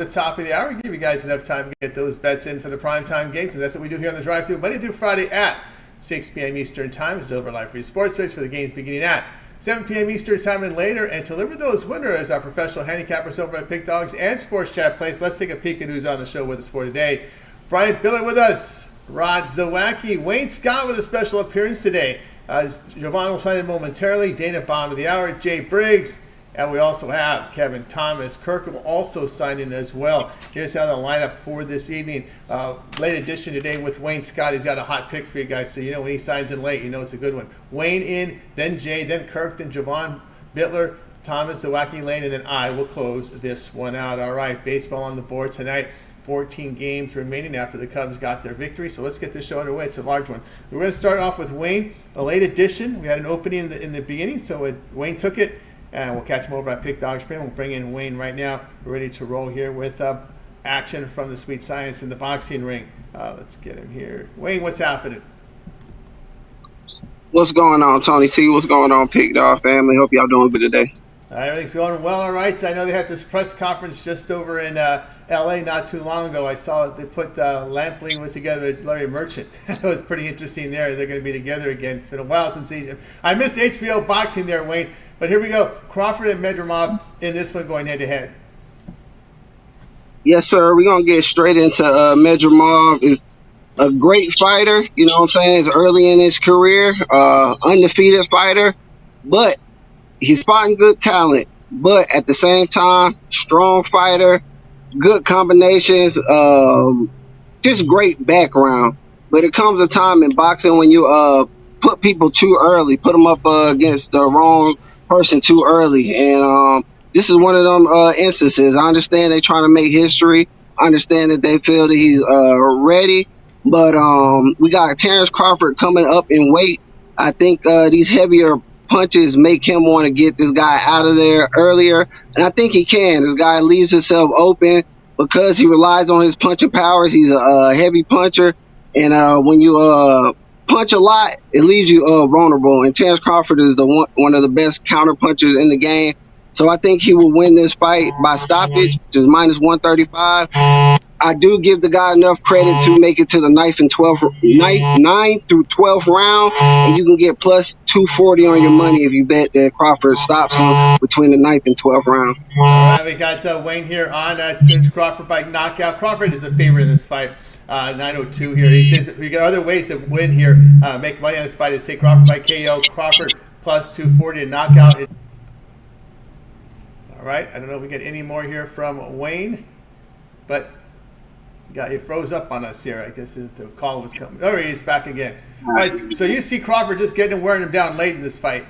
the top of the hour, give you guys enough time to get those bets in for the primetime games, and that's what we do here on the Drive Thru Monday through Friday at 6 p.m. Eastern Time. It's delivered live free sports space for the games beginning at 7 p.m. Eastern Time and later, and to deliver those winners, our professional handicappers over at Pick Dogs and Sports Chat Place. Let's take a peek at who's on the show with us for today. Brian Bitler with us, Rod Zawacky, Wayne Scott with a special appearance today. Jovan will sign in momentarily. Dana, bottom of the hour. Jay Briggs. And we also have Kevin Thomas. Kirk will also sign in as well. Here's how the lineup for this evening. Late edition today with Wayne Scott. He's got a hot pick for you guys, so you know when he signs in late, you know it's a good one. Wayne in, then Jay, then Kirk, then Jovan, Bitler, Thomas, Zawacky, Lane, and then I will close this one out. All right, baseball on the board tonight. 14 games remaining after the Cubs got their victory. So let's get this show underway. It's a large one. We're going to start off with Wayne, a late edition. We had an opening in the beginning, so Wayne took it. And we'll catch him over at Pick Dogs Premium. We'll bring in Wayne right now. We're ready to roll here with action from the Sweet Science in the boxing ring. Let's get him here. Wayne, what's happening? What's going on, Tony T? What's going on, Pick Dog family? Hope y'all doing good today. Everything's going well, all right. I know they had this press conference just over in L.A. not too long ago. I saw they put Lampley was together with Larry Merchant. It was pretty interesting there. They're going to be together again. It's been a while since I missed HBO boxing there, Wayne. But here we go. Crawford and Medramov in this one going head-to-head. Yes, sir. We're going to get straight into Medramov. Is a great fighter. You know what I'm saying? He's early in his career. Undefeated fighter. But he's spotting good talent. But at the same time, strong fighter. Good combinations. Just great background. But it comes a time in boxing when you put people too early. Put them up against the wrong person too early, and this is one of them instances. I understand they trying to make history. I understand that they feel that he's ready, but we got Terrence Crawford coming up in weight. I think these heavier punches make him want to get this guy out of there earlier, and I think he can. This guy leaves himself open because he relies on his punching powers. He's a heavy puncher, and when you punch a lot, it leaves you vulnerable, and Terrence Crawford is one of the best counter punchers in the game. So I think he will win this fight by stoppage, which is minus 135. I do give the guy enough credit to make it to the 9 through 12th round, and you can get plus 240 on your money if you bet that Crawford stops him between the 9th and 12th round. All right, we got Wayne here on Terrence Crawford by knockout. Crawford is the favorite in this fight. 902 here. We got other ways to win here. Make money on this fight is take Crawford by KO. Crawford plus 240 and knockout. All right. I don't know if we get any more here from Wayne, but he froze up on us here. I guess the call was coming. Oh, he's back again. All right. So you see Crawford just getting him, wearing him down late in this fight.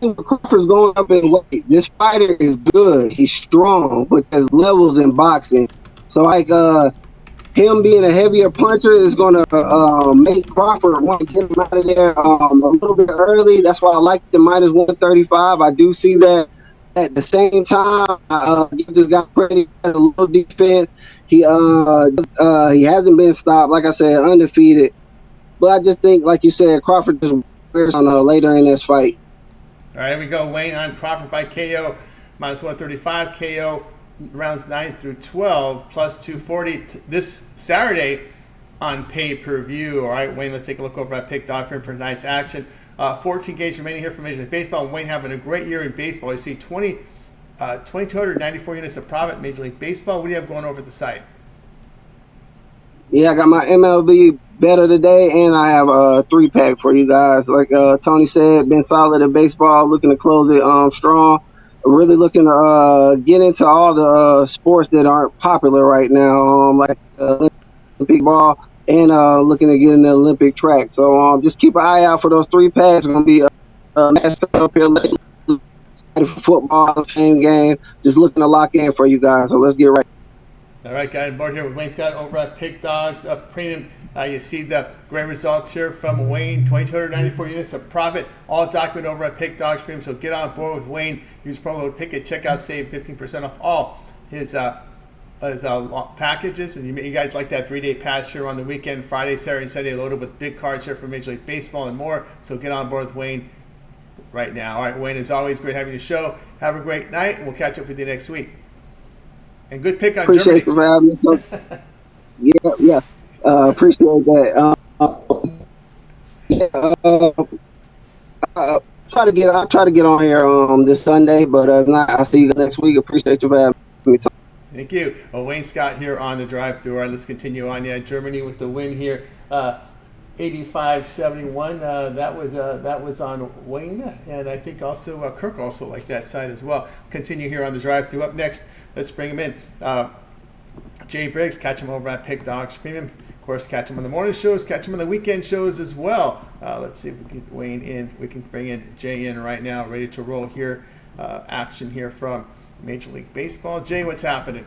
Crawford's going up in weight. This fighter is good. He's strong, but there's levels in boxing. So like him being a heavier puncher is going to make Crawford want to get him out of there a little bit early. That's why I like the minus 135. I do see that. At the same time, I give this guy credit. He has a little defense. He hasn't been stopped. Like I said, undefeated. But I just think, like you said, Crawford just wears on later in this fight. All right, here we go. Wayne on Crawford by KO, minus 135. KO rounds 9 through 12, plus 240 this Saturday on pay-per-view. All right, Wayne, let's take a look over at Pick Dog for tonight's action. 14 games remaining here for Major League Baseball. Wayne having a great year in baseball. You see 2,294 units of profit in Major League Baseball. What do you have going over at the site? Yeah, I got my MLB better today, and I have a 3-pack for you guys. Like Tony said, been solid at baseball, looking to close it strong. Really looking to get into all the sports that aren't popular right now, like Olympic ball, and looking to get in the Olympic track. So just keep an eye out for those 3-packs. It's going to be matched up here late for football, the same game. Just looking to lock in for you guys. So let's get right. All right, guys, board here with Wayne Scott over at Pick Dogs Premium. You see the great results here from Wayne, 2,294 units of profit, all documented over at Pick Dogs Premium. So get on board with Wayne. Use promo code PICKIT. Check out, save 15% off all his packages. And you guys like that 3-day pass here on the weekend, Friday, Saturday, and Sunday, loaded with big cards here for Major League Baseball and more. So get on board with Wayne. right now. All right, Wayne, as always, great having you show. Have a great night, and we'll catch up with you next week. And good pick on Appreciate Germany. you for having me. So, yeah. Appreciate that. Yeah, I'll try to get on here this Sunday, but if not, I'll see you next week. Appreciate you for having me. Thank you. Well, Wayne Scott here on the drive through. All right, let's continue on. Yeah, Germany with the win here. 85-71. That was on Wayne, and I think also Kirk also liked that side as well. Continue here on the drive through. Up next, let's bring him in. Jay Briggs, catch him over at Pick Dogs Premium. Of course, catch him on the morning shows, catch him on the weekend shows as well. Let's see if we can get Wayne in. We can bring in Jay in right now, ready to roll here. Action here from Major League Baseball. Jay, what's happening?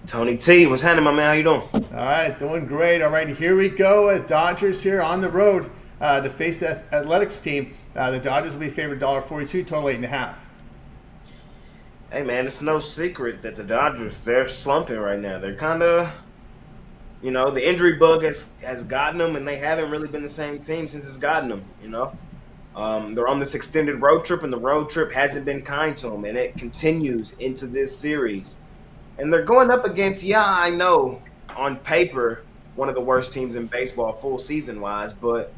Tony T, what's happening, my man? How you doing? All right, doing great. All right, here we go. Dodgers here on the road to face the Athletics team. The Dodgers will be favored $1.42, total 8.5. Hey, man, it's no secret that the Dodgers, they're slumping right now. They're kind of, the injury bug has gotten them, and they haven't really been the same team since it's gotten them, They're on this extended road trip, and the road trip hasn't been kind to them, and it continues into this series. And they're going up against, I know, on paper, one of the worst teams in baseball full season-wise. But,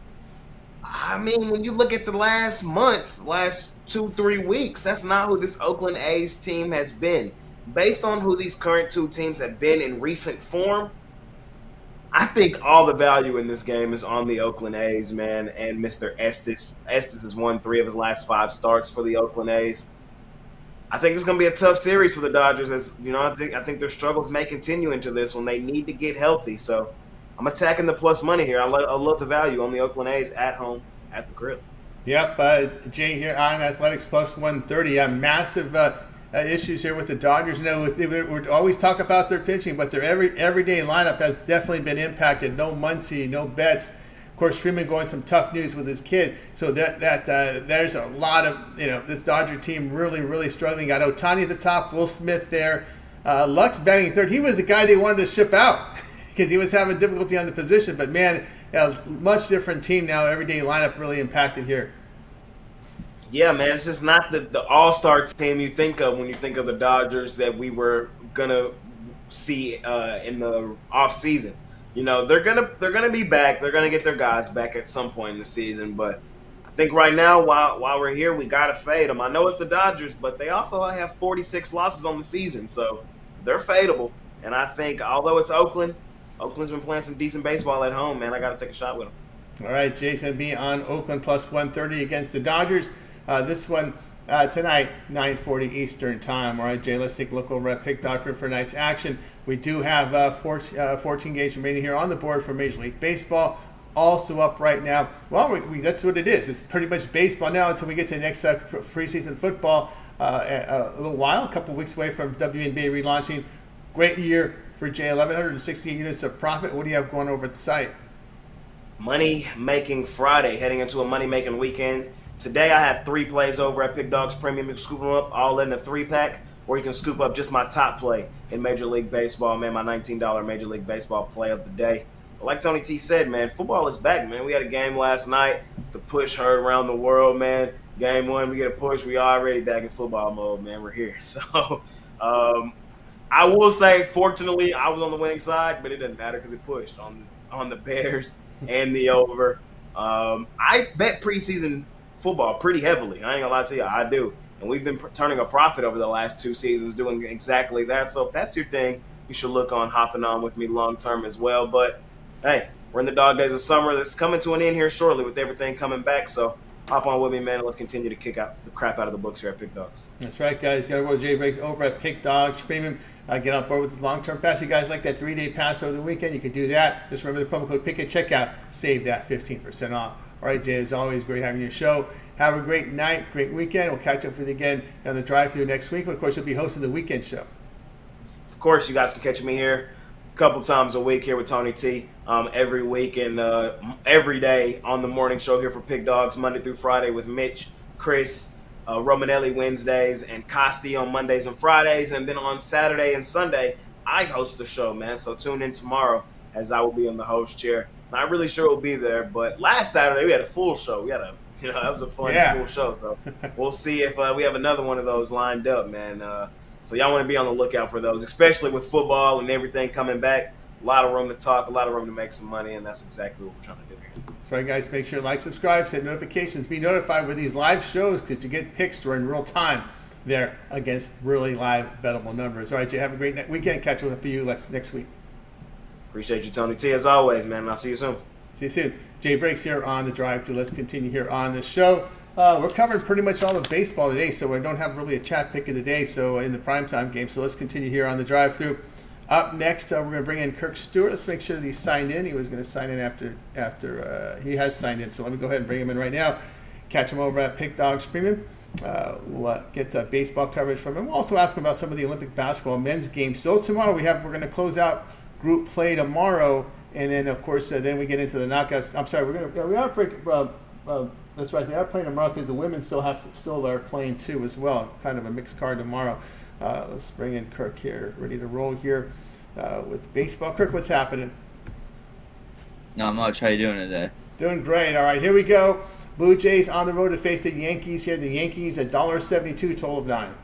I mean, when you look at the last 2-3 weeks, that's not who this Oakland A's team has been. Based on who these current two teams have been in recent form, I think all the value in this game is on the Oakland A's, man, and Mr. Estes. Estes has won 3 of his last 5 starts for the Oakland A's. I think it's going to be a tough series for the Dodgers. As I think their struggles may continue into this when they need to get healthy. So I'm attacking the plus money here. I love the value on the Oakland A's at home at the crib. Yep, Jay here on Athletics plus 130. Massive issues here with the Dodgers. We always talk about their pitching, but their everyday lineup has definitely been impacted. No Muncy, no Betts. Of course, Freeman going some tough news with his kid. So there's a lot of, this Dodger team really, really struggling. Got Ohtani at the top, Will Smith there. Lux batting third. He was the guy they wanted to ship out because he was having difficulty on the position. But, man, much different team now. Everyday lineup really impacted here. Yeah, man, it's just not the all-star team you think of when you think of the Dodgers that we were going to see in the offseason. They're gonna be back. They're gonna get their guys back at some point in the season. But I think right now, while we're here, we gotta fade them. I know it's the Dodgers, but they also have 46 losses on the season, so they're fadeable. And I think, although it's Oakland's been playing some decent baseball at home, man. I gotta take a shot with them. All right, Jay's gonna be on Oakland plus 130 against the Dodgers. This one tonight, 9:40 Eastern time. All right, Jay, let's take a look over at Pick Doctor for tonight's action. We do have 14 games remaining here on the board for Major League Baseball. Also up right now. Well, that's what it is. It's pretty much baseball now until we get to the next preseason football. A little while, a couple weeks away from WNBA relaunching. Great year for Jay, 1,168 units of profit. What do you have going over at the site? Money-making Friday, heading into a money-making weekend. Today I have 3 plays over at Pick Dogs Premium. You can scoop them up all in a 3-pack, or you can scoop up just my top play in Major League Baseball, man, my $19 Major League Baseball play of the day. But like Tony T said, man, football is back, man. We had a game last night. The push heard around the world, man. Game 1, we get a push. We already back in football mode, man. We're here. So I will say, fortunately, I was on the winning side, but it doesn't matter because it pushed on the Bears and the over. I bet preseason football pretty heavily. I ain't gonna lie to you, I do. And we've been turning a profit over the last 2 seasons doing exactly that. So if that's your thing, you should look on hopping on with me long term as well. But hey, we're in the dog days of summer. That's coming to an end here shortly with everything coming back. So hop on with me, man, and let's continue to kick out the crap out of the books here at Pick Dogs. That's right, guys. Got to roll Jay Briggs over at Pick Dogs Premium. Get on board with this long-term pass. You guys like that 3-day pass over the weekend? You can do that. Just remember the promo code PICK at checkout. Save that 15% off. All right, Jay, as always, great having your show. Have a great night, great weekend. We'll catch up with you again on the drive-thru next week. But of course, you'll be hosting the weekend show. Of course, you guys can catch me here a couple times a week here with Tony T. Every week and every day on the morning show here for Pick Dogs, Monday through Friday with Mitch, Chris, Romanelli Wednesdays, and Costi on Mondays and Fridays. And then on Saturday and Sunday, I host the show, man. So tune in tomorrow as I will be in the host chair. Not really sure we'll be there, but last Saturday we had a full show. We had a That was a fun, Yeah. cool show. So we'll see if we have another one of those lined up, man. So y'all want to be on the lookout for those, especially with football and everything coming back. A lot of room to talk, a lot of room to make some money, and that's exactly what we're trying to do here. That's right, guys. Make sure to like, subscribe, set notifications, be notified with these live shows because you get picks during real time there against really live bettable numbers. All right, Jay, have a great weekend. Catch up with you next week. Appreciate you, Tony T, as always, man. I'll see you soon. See you soon. Jay Briggs here on the Drive Thru. Let's continue here on the show. We're covering pretty much all of baseball today, so we don't have really a chat pick of the day. So in the primetime game, so let's continue here on the Drive Thru. Up next, we're going to bring in Kirk Stuart. Let's make sure that he's signed in. He was going to sign in after he has signed in. So let me go ahead and bring him in right now. Catch him over at Pick Dogs Premium. We'll get baseball coverage from him. We'll also ask him about some of the Olympic basketball men's games. Still tomorrow, we're going to close out group play tomorrow, and then of course then we get into the knockouts. I'm sorry, we are breaking. That's right. They are playing tomorrow because the women still are playing too as well. Kind of a mixed card tomorrow. Let's bring in Kirk here, ready to roll here with baseball. Kirk, what's happening? Not much. How you doing today? Doing great. All right, here we go. Blue Jays on the road to face the Yankees here. The Yankees $1.72, total of 9.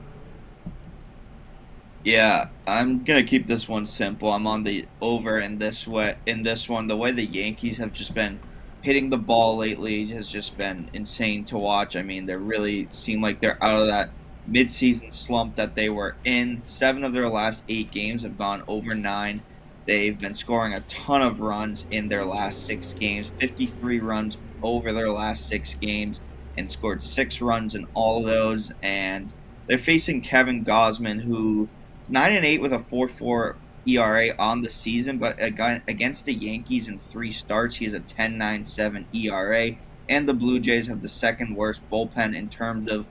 Yeah, I'm gonna keep this one simple. I'm on the over in this one. The way the Yankees have just been hitting the ball lately has just been insane to watch. I mean, they really seem like they're out of that mid-season slump that they were in. 7 of their last 8 games have gone over 9. They've been scoring a ton of runs in their last 6 games, 53 runs over their last 6 games, and scored 6 runs in all of those. And they're facing Kevin Gausman, who is 9-8 with a 4.4 ERA on the season, but against the Yankees in 3 starts, he has a 10.97 ERA, and the Blue Jays have the second worst bullpen in terms of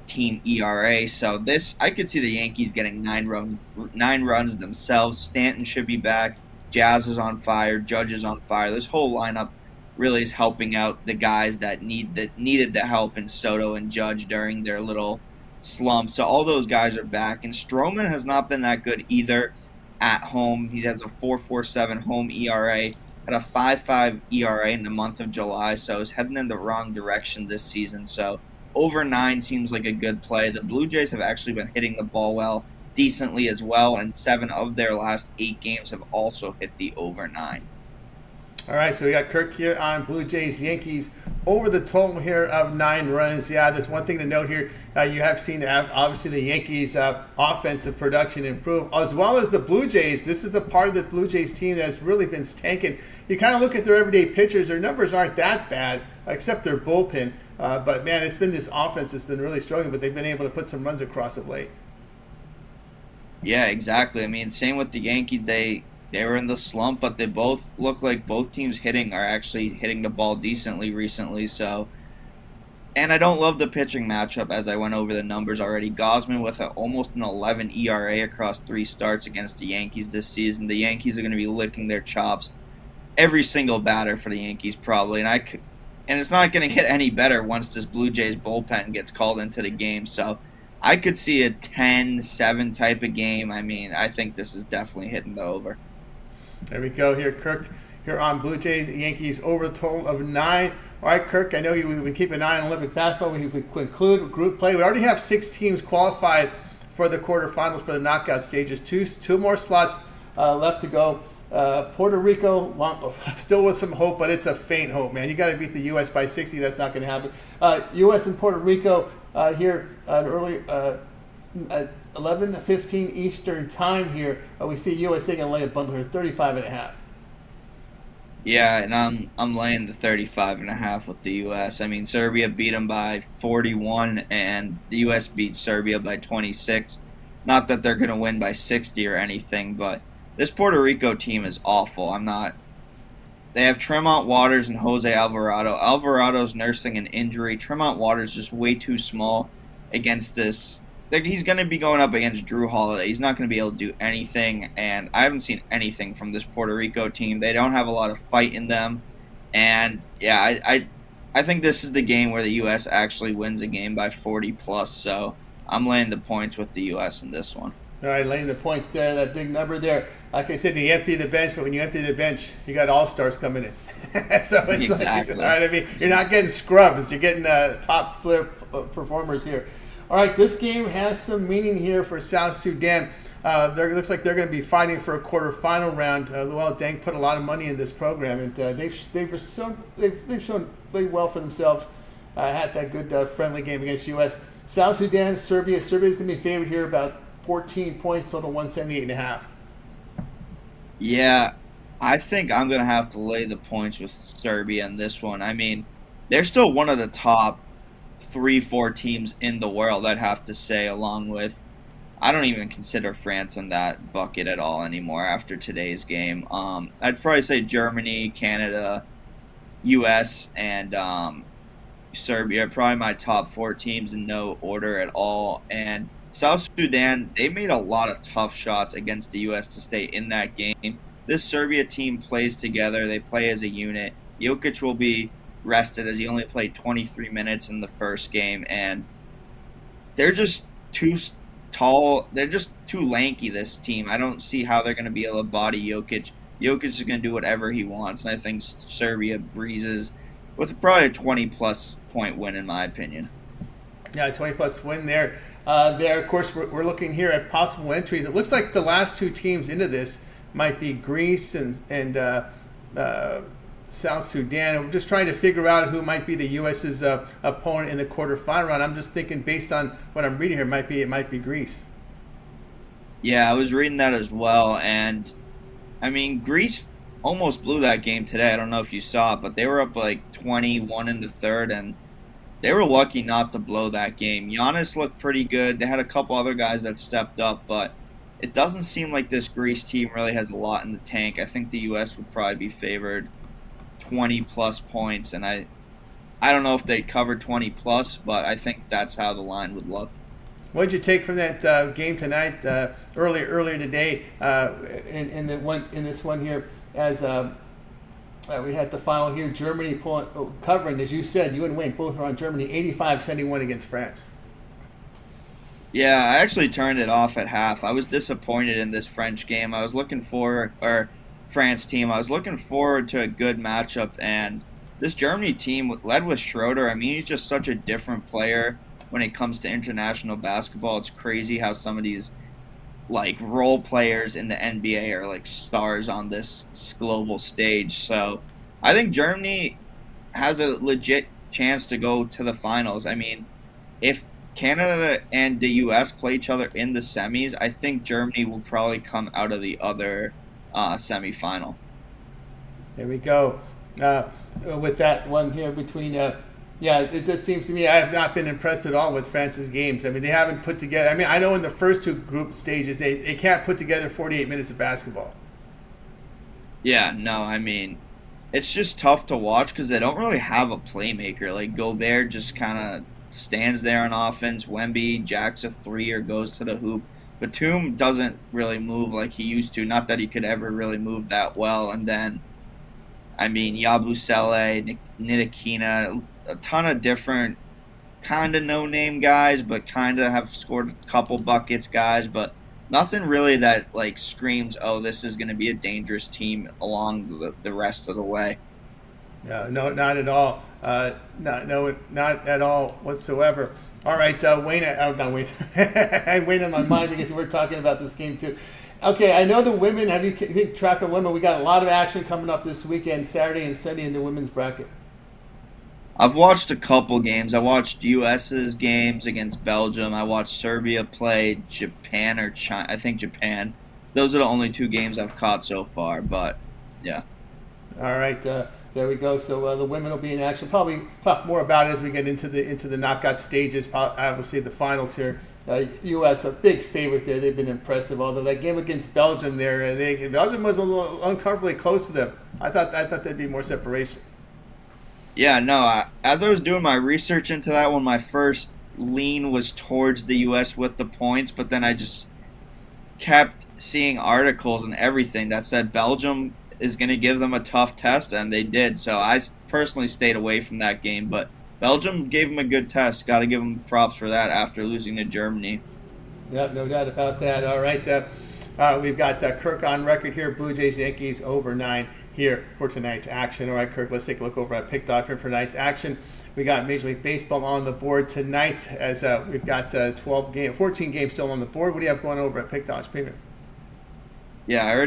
team ERA. So I could see the Yankees getting 9 runs themselves. Stanton should be back. Jazz is on fire. Judge is on fire. This whole lineup really is helping out the guys that needed the help in Soto and Judge during their little slump. So all those guys are back, and Stroman has not been that good either at home. He has a 4.47 home ERA, had a 5.5 ERA in the month of July, so he's heading in the wrong direction this season. So over 9 seems like a good play. The Blue Jays have actually been hitting the ball well, decently as well, and 7 of their last 8 games have also hit the over 9. All right, so we got Kirk here on Blue Jays Yankees over the total here of 9 runs. Yeah, there's one thing to note here. You have seen obviously the Yankees' offensive production improve, as well as the Blue Jays. This is the part of the Blue Jays team that's really been tanking. You kind of look at their everyday pitchers; their numbers aren't that bad, except their bullpen. But man, it's been this offense that's been really struggling, but they've been able to put some runs across of late. Yeah, exactly. I mean, same with the Yankees. They were in the slump, but they both look like both teams are actually hitting the ball decently recently. So, and I don't love the pitching matchup, as I went over the numbers already. Gausman with almost an 11 ERA across 3 starts against the Yankees this season. The Yankees are going to be licking their chops every single batter for the Yankees probably, and it's not going to get any better once this Blue Jays bullpen gets called into the game. So I could see a 10-7 type of game. I mean, I think this is definitely hitting the over. There we go here, Kirk, here on Blue Jays Yankees over the total of 9. All right, Kirk, I know we've been keeping an eye on Olympic basketball. We conclude group play. We already have 6 teams qualified for the quarterfinals for the knockout stages. Two more slots left to go. Puerto Rico, still with some hope, but it's a faint hope, man. You got to beat the U.S. by 60. That's not going to happen. U.S. and Puerto Rico here at early at 11:15 Eastern time here. We see USA going to lay a bundle here, 35.5. Yeah, and I'm laying the 35.5 with the U.S. I mean, Serbia beat them by 41, and the U.S. beat Serbia by 26. Not that they're going to win by 60 or anything, but this Puerto Rico team is awful. They have Tremont Waters and Jose Alvarado. Alvarado's nursing an injury. Tremont Waters just way too small against this. He's going to be going up against Drew Holiday. He's not going to be able to do anything, and I haven't seen anything from this Puerto Rico team. They don't have a lot of fight in them, and yeah, I think this is the game where the U.S. actually wins a game by 40+, so I'm laying the points with the U.S. in this one. All right, laying the points there, that big number there. Like I said, you empty the bench, but when you empty the bench, you got all-stars coming in. So it's Exactly. all right, I mean, you're not getting scrubs. You're getting top flip performers here. All right, this game has some meaning here for South Sudan. It looks like they're going to be fighting for a quarterfinal round. Well, Deng put a lot of money in this program, and they've shown played well for themselves. Had that good friendly game against U.S. South Sudan, Serbia. Serbia's going to be favored here about 14 points, total 178.5. Yeah, I think I'm going to have to lay the points with Serbia in this one. I mean, they're still one of the top 3-4 teams in the world, I'd have to say, along with, I don't even consider France in that bucket at all anymore after today's game. I'd probably say Germany, Canada, U.S., and Serbia are probably my top 4 teams in no order at all. And South Sudan, they made a lot of tough shots against the U.S. to stay in that game. This Serbia team plays together. They play as a unit. Jokic will be rested as he only played 23 minutes in the first game, and they're just too tall. They're just too lanky, this team. I don't see how they're going to be able to body Jokic. Jokic is going to do whatever he wants, and I think Serbia breezes with probably a 20-plus point win, in my opinion. Yeah, 20-plus win there. Of course, we're looking here at possible entries. It looks like the last 2 teams into this might be Greece and South Sudan. I'm just trying to figure out who might be the U.S.'s opponent in the quarterfinal round. I'm just thinking, based on what I'm reading here, it might be Greece. Yeah, I was reading that as well, and I mean, Greece almost blew that game today. I don't know if you saw it, but they were up like 21 in the third, and they were lucky not to blow that game. Giannis looked pretty good. They had a couple other guys that stepped up, but it doesn't seem like this Greece team really has a lot in the tank. I think the U.S. would probably be favored 20-plus points, and I don't know if they'd cover 20-plus, but I think that's how the line would look. What did you take from that game tonight, earlier today, in this one here, as we had the final here, Germany covering, as you said, you and Wayne both are on Germany, 85-71 against France. Yeah, I actually turned it off at half. I was disappointed in this French game. I was looking for, or France team, I was looking forward to a good matchup, and this Germany team, led with Schroeder, I mean, he's just such a different player when it comes to international basketball. It's crazy how some of these like role players in the NBA are like stars on this global stage. So I think Germany has a legit chance to go to the finals. I mean, if Canada and the U.S. play each other in the semis, I think Germany will probably come out of the other semifinal. There we go. With that one here between, it just seems to me I have not been impressed at all with France's games. I mean, they haven't put together. I mean, I know in the first 2 group stages they can't put together 48 minutes of basketball. Yeah, no, I mean, it's just tough to watch because they don't really have a playmaker. Like Gobert just kind of stands there on offense. Wemby jacks a 3 or goes to the hoop. Batum doesn't really move like he used to. Not that he could ever really move that well. And then, I mean, Yabusele, Ntilikina, a ton of different kind of no-name guys, but kind of have scored a couple buckets guys, but nothing really that like screams, oh, this is going to be a dangerous team along the rest of the way. No, not at all. Not at all whatsoever. All right, Wayne. Not Wayne. Wayne on my mind because we're talking about this game too. Okay, I know the women. Have you keep track of women? We got a lot of action coming up this weekend, Saturday and Sunday in the women's bracket. I've watched a couple games. I watched U.S.'s games against Belgium. I watched Serbia play Japan or China. I think Japan. Those are the only 2 games I've caught so far. But yeah. All right. There we go. So the women will be in action. Probably talk more about it as we get into the knockout stages. Obviously, the finals here. U.S. a big favorite there. They've been impressive. Although that game against Belgium, Belgium was a little uncomfortably close to them. I thought there'd be more separation. Yeah, no. As I was doing my research into that one, my first lean was towards the U.S. with the points, but then I just kept seeing articles and everything that said Belgium is going to give them a tough test, and they did. So I personally stayed away from that game, but Belgium gave them a good test. Got to give them props for that after losing to Germany. Yep, no doubt about that. All right, we've got Kirk on record here. Blue Jays Yankees over 9 here for tonight's action. All right, Kirk, let's take a look over at Pick Doctor for tonight's action. We got Major League Baseball on the board tonight as we've got 14 games still on the board. What do you have going over at Pick Dodge Premium? Yeah,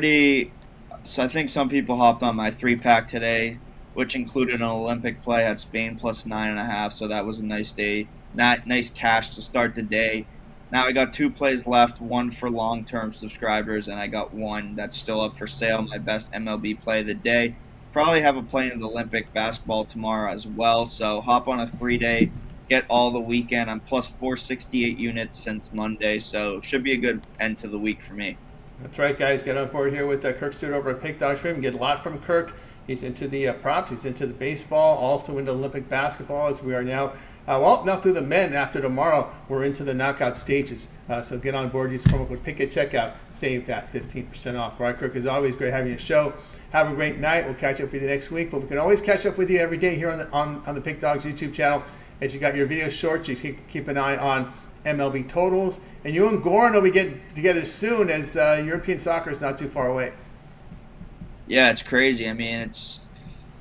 so I think some people hopped on my 3-pack today, which included an Olympic play at Spain plus 9.5. So that was a nice day, nice cash to start the day. Now I got 2 plays left, one for long-term subscribers, and I got one that's still up for sale, my best MLB play of the day. Probably have a play in the Olympic basketball tomorrow as well, so hop on a 3-day, get all the weekend. I'm plus 468 units since Monday, so should be a good end to the week for me. That's right, guys. Get on board here with Kirk Stuart over at Pick Dodge Premium. Get a lot from Kirk. He's into the props. He's into the baseball, also into Olympic basketball as we are now. Now through the men, after tomorrow, we're into the knockout stages. So get on board, use promo code PICK at checkout, save that 15% off. All right, Kirk, as always, great having you show. Have a great night. We'll catch up with you next week, but we can always catch up with you every day here on the Pick Dogs YouTube channel. As you got your video shorts, you keep an eye on MLB totals. And you and Goran will be getting together soon as European soccer is not too far away. Yeah, it's crazy. I mean, it's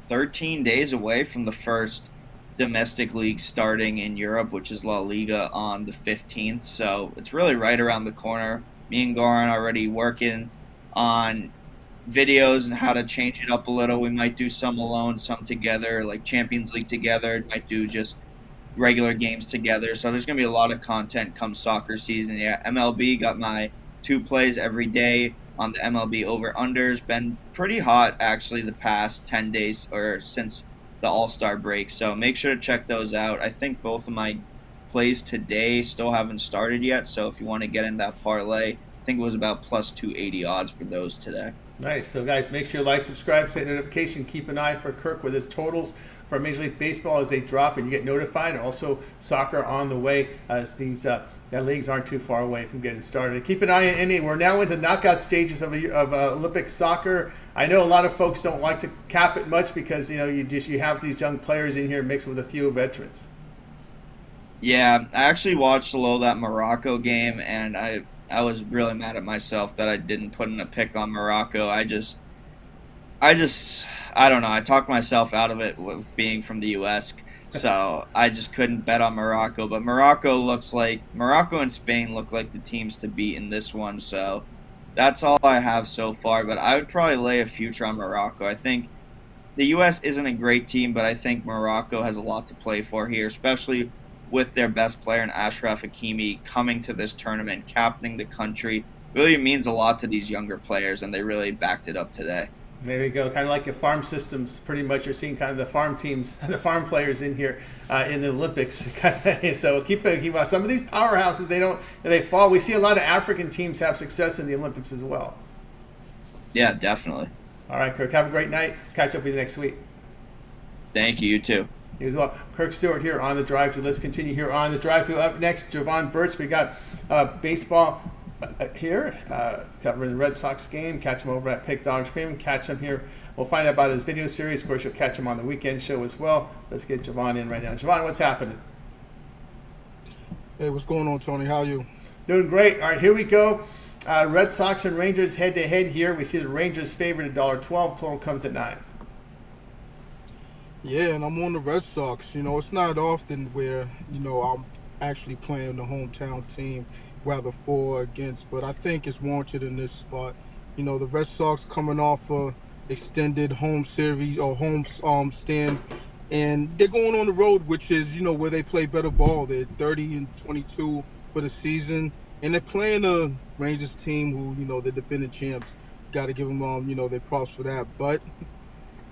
13 days away from the first domestic league starting in Europe, which is La Liga on the 15th. So it's really right around the corner. Me and Goran already working on videos and how to change it up a little. We might do some alone, some together, like Champions League together. Might do just regular games together. So there's going to be a lot of content come soccer season. Yeah, MLB got my 2 plays every day on the MLB over-unders. Been pretty hot, actually, the past 10 days or since the All-Star break. So make sure to check those out. I think both of my plays today still haven't started yet. So if you want to get in that parlay, I think it was about plus 280 odds for those today. Nice. So, guys, make sure you like, subscribe, set notification. Keep an eye for Kirk with his totals for Major League Baseball as they drop and you get notified. Also, soccer on the way as these leagues aren't too far away from getting started. Keep an eye on any. We're now into knockout stages of Olympic soccer. I know a lot of folks don't like to cap it much because you have these young players in here mixed with a few veterans. Yeah, I actually watched a little of that Morocco game, and I was really mad at myself that I didn't put in a pick on Morocco. I don't know. I talked myself out of it with being from the U.S., so I just couldn't bet on Morocco. But Morocco and Spain look like the teams to beat in this one, so that's all I have so far. But I would probably lay a future on Morocco. I think the U.S. isn't a great team, but I think Morocco has a lot to play for here, especially with their best player in Ashraf Hakimi coming to this tournament, captaining the country. Really means a lot to these younger players, and they really backed it up today. There you go. Kind of like your farm systems. Pretty much you're seeing kind of the farm teams, the farm players in here in the Olympics. So keep some of these powerhouses, they fall. We see a lot of African teams have success in the Olympics as well. Yeah, definitely. All right, Kirk. Have a great night. Catch up with you next week. Thank you. You too. You as well. Kirk Stewart here on the drive-thru. Let's continue here on the drive-thru. Up next, Jovan Burts. We got baseball here, covering the Red Sox game. Catch him over at Pick Dogs Premium. Catch him here. We'll find out about his video series. Of course, you'll catch him on the weekend show as well. Let's get Jovan in right now. Jovan, what's happening? Hey, what's going on, Tony? How are you? Doing great. All right, here we go. Red Sox and Rangers head-to-head here. We see the Rangers favored $1.12. Total comes at 9. Yeah, and I'm on the Red Sox. It's not often where, I'm actually playing the hometown team, rather for or against, but I think it's warranted in this spot. The Red Sox coming off a extended home series or home stand, and they're going on the road, which is, where they play better ball. They're 30-22 for the season, and they're playing a Rangers team who, the defending champs. Got to give them, their props for that. But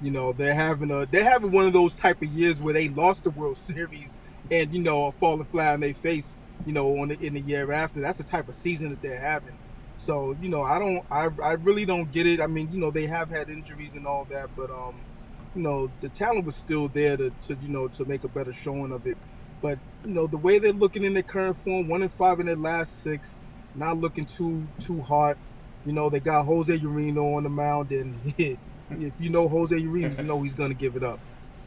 they're having one of those type of years where they lost the World Series and are falling flat on their face in the year after. That's the type of season that they're having. So I really don't get it. I mean, they have had injuries and all that, but the talent was still there to make a better showing of it. But the way they're looking in their current form, 1-5 in their last 6, not looking too hot. They got Jose Ureno on the mound, and if you know Jose Ureno, he's gonna give it up.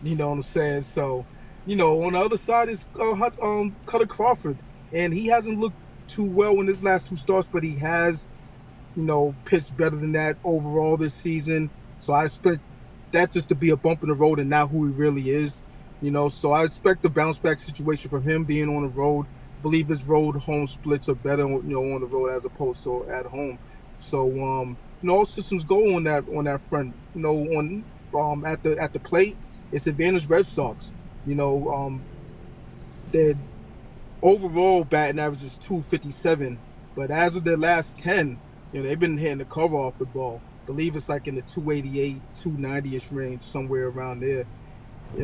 You know what I'm saying? So, on the other side is Cutter Crawford, and he hasn't looked too well in his last two starts, but he has, pitched better than that overall this season. So I expect that just to be a bump in the road and not who he really is. So I expect a bounce back situation from him being on the road. I believe his road home splits are better, on the road as opposed to at home. So all systems go on that front. On at the plate, it's advantage Red Sox. Their overall batting average is 257, but as of their last 10, they've been hitting the cover off the ball. I believe it's like in the 288, 290-ish range, somewhere around there.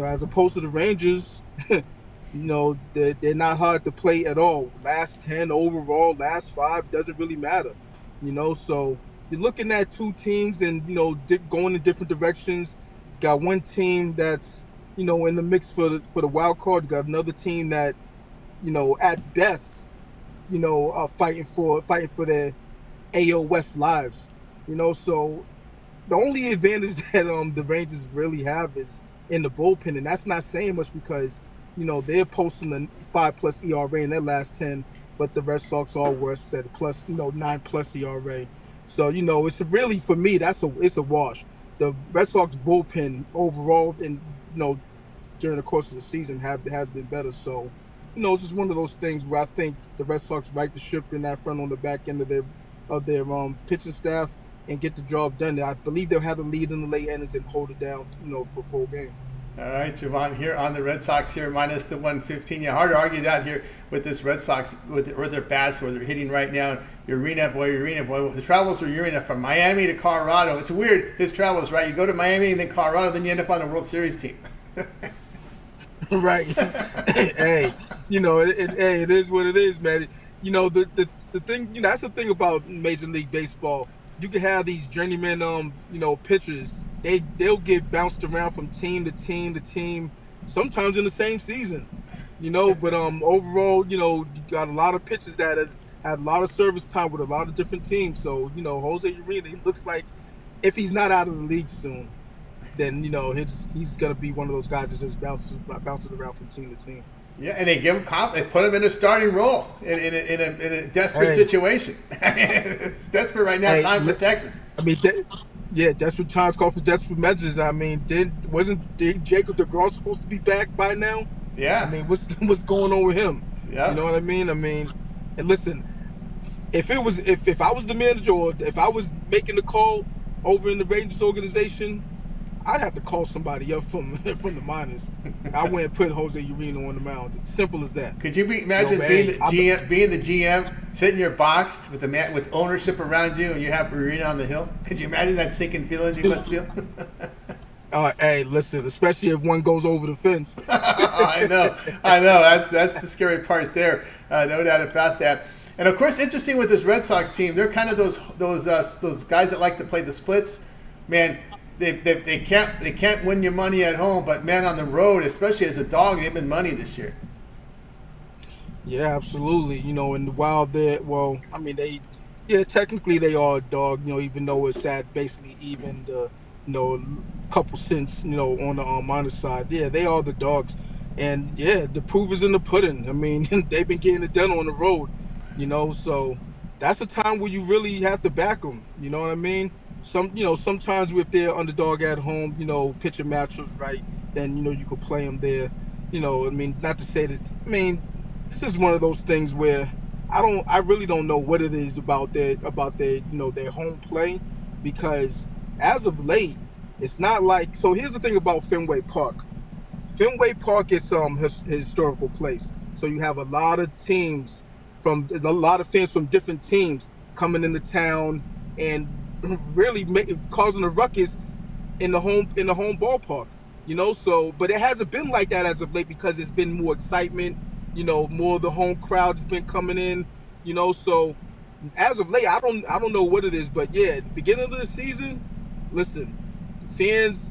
As opposed to the Rangers, they're not hard to play at all. Last 10 overall, last 5 doesn't really matter. So you're looking at two teams and, going in different directions. You got one team that's, in the mix for the wild card. You got another team that, at best, are fighting for their AL West lives. So the only advantage that the Rangers really have is in the bullpen, and that's not saying much because they're posting a 5+ ERA in their last 10, but the Red Sox are worse at a plus 9+ ERA. So it's really, for me, it's a wash. The Red Sox bullpen overall, and during the course of the season have been better. So it's just one of those things where I think the Red Sox right the ship in that front on the back end of their pitching staff and get the job done. I believe they'll have a lead in the late innings and hold it down, for full game. All right, Jovan here on the Red Sox here, minus the 115. Yeah, hard to argue that here with this Red Sox, with their bats, where they're hitting right now. Urena boy. The travels for Urena from Miami to Colorado. It's weird, his travels, right? You go to Miami and then Colorado, then you end up on the World Series team. Right. Hey, it is what it is, man. The thing, that's the thing about Major League Baseball. You can have these journeyman, pitchers. They'll get bounced around from team to team to team, sometimes in the same season. But overall, you got a lot of pitchers that have a lot of service time with a lot of different teams. So, Jose Urena, he looks like if he's not out of the league soon, then he's gonna be one of those guys that just bounces around from team to team. Yeah, and they give him they put him in a starting role in a desperate situation. It's desperate right now. Time for Texas. I mean, desperate times call for desperate measures. I mean, wasn't Jacob deGrom supposed to be back by now? Yeah. I mean, what's going on with him? Yeah. You know what I mean? And listen, if I was the manager or if I was making the call over in the Rangers organization, I'd have to call somebody up from the minors. I wouldn't put Jose Urena on the mound. Simple as that. Could you imagine being the GM, sitting in your box with with ownership around you, and you have Urena on the hill? Could you imagine that sinking feeling you must feel? Hey, listen, especially if one goes over the fence. I know. That's the scary part there. No doubt about that. And of course, interesting with this Red Sox team, they're kind of those guys that like to play the splits. Man, they can't win you money at home, but man, on the road, especially as a dog, they've been money this year. Yeah, absolutely. And while technically they are a dog. Even though it's at basically even the couple cents, on the minus side. Yeah, they are the dogs, and yeah, the proof is in the pudding. I mean, they've been getting it done on the road. So that's a time where you really have to back them. You know what I mean? Sometimes if they're underdog at home, pitching matchups, right, then, you could play them there. Not to say that, it's just one of those things where I really don't know what it is about their home play, because as of late, it's not like, so here's the thing about Fenway Park. Fenway Park is his historical place. So you have a lot of fans from different teams coming into town and really causing a ruckus in the home ballpark, So, but it hasn't been like that as of late because there's been more excitement, more of the home crowd has been coming in, So, as of late, I don't know what it is, but yeah, beginning of the season, listen, fans,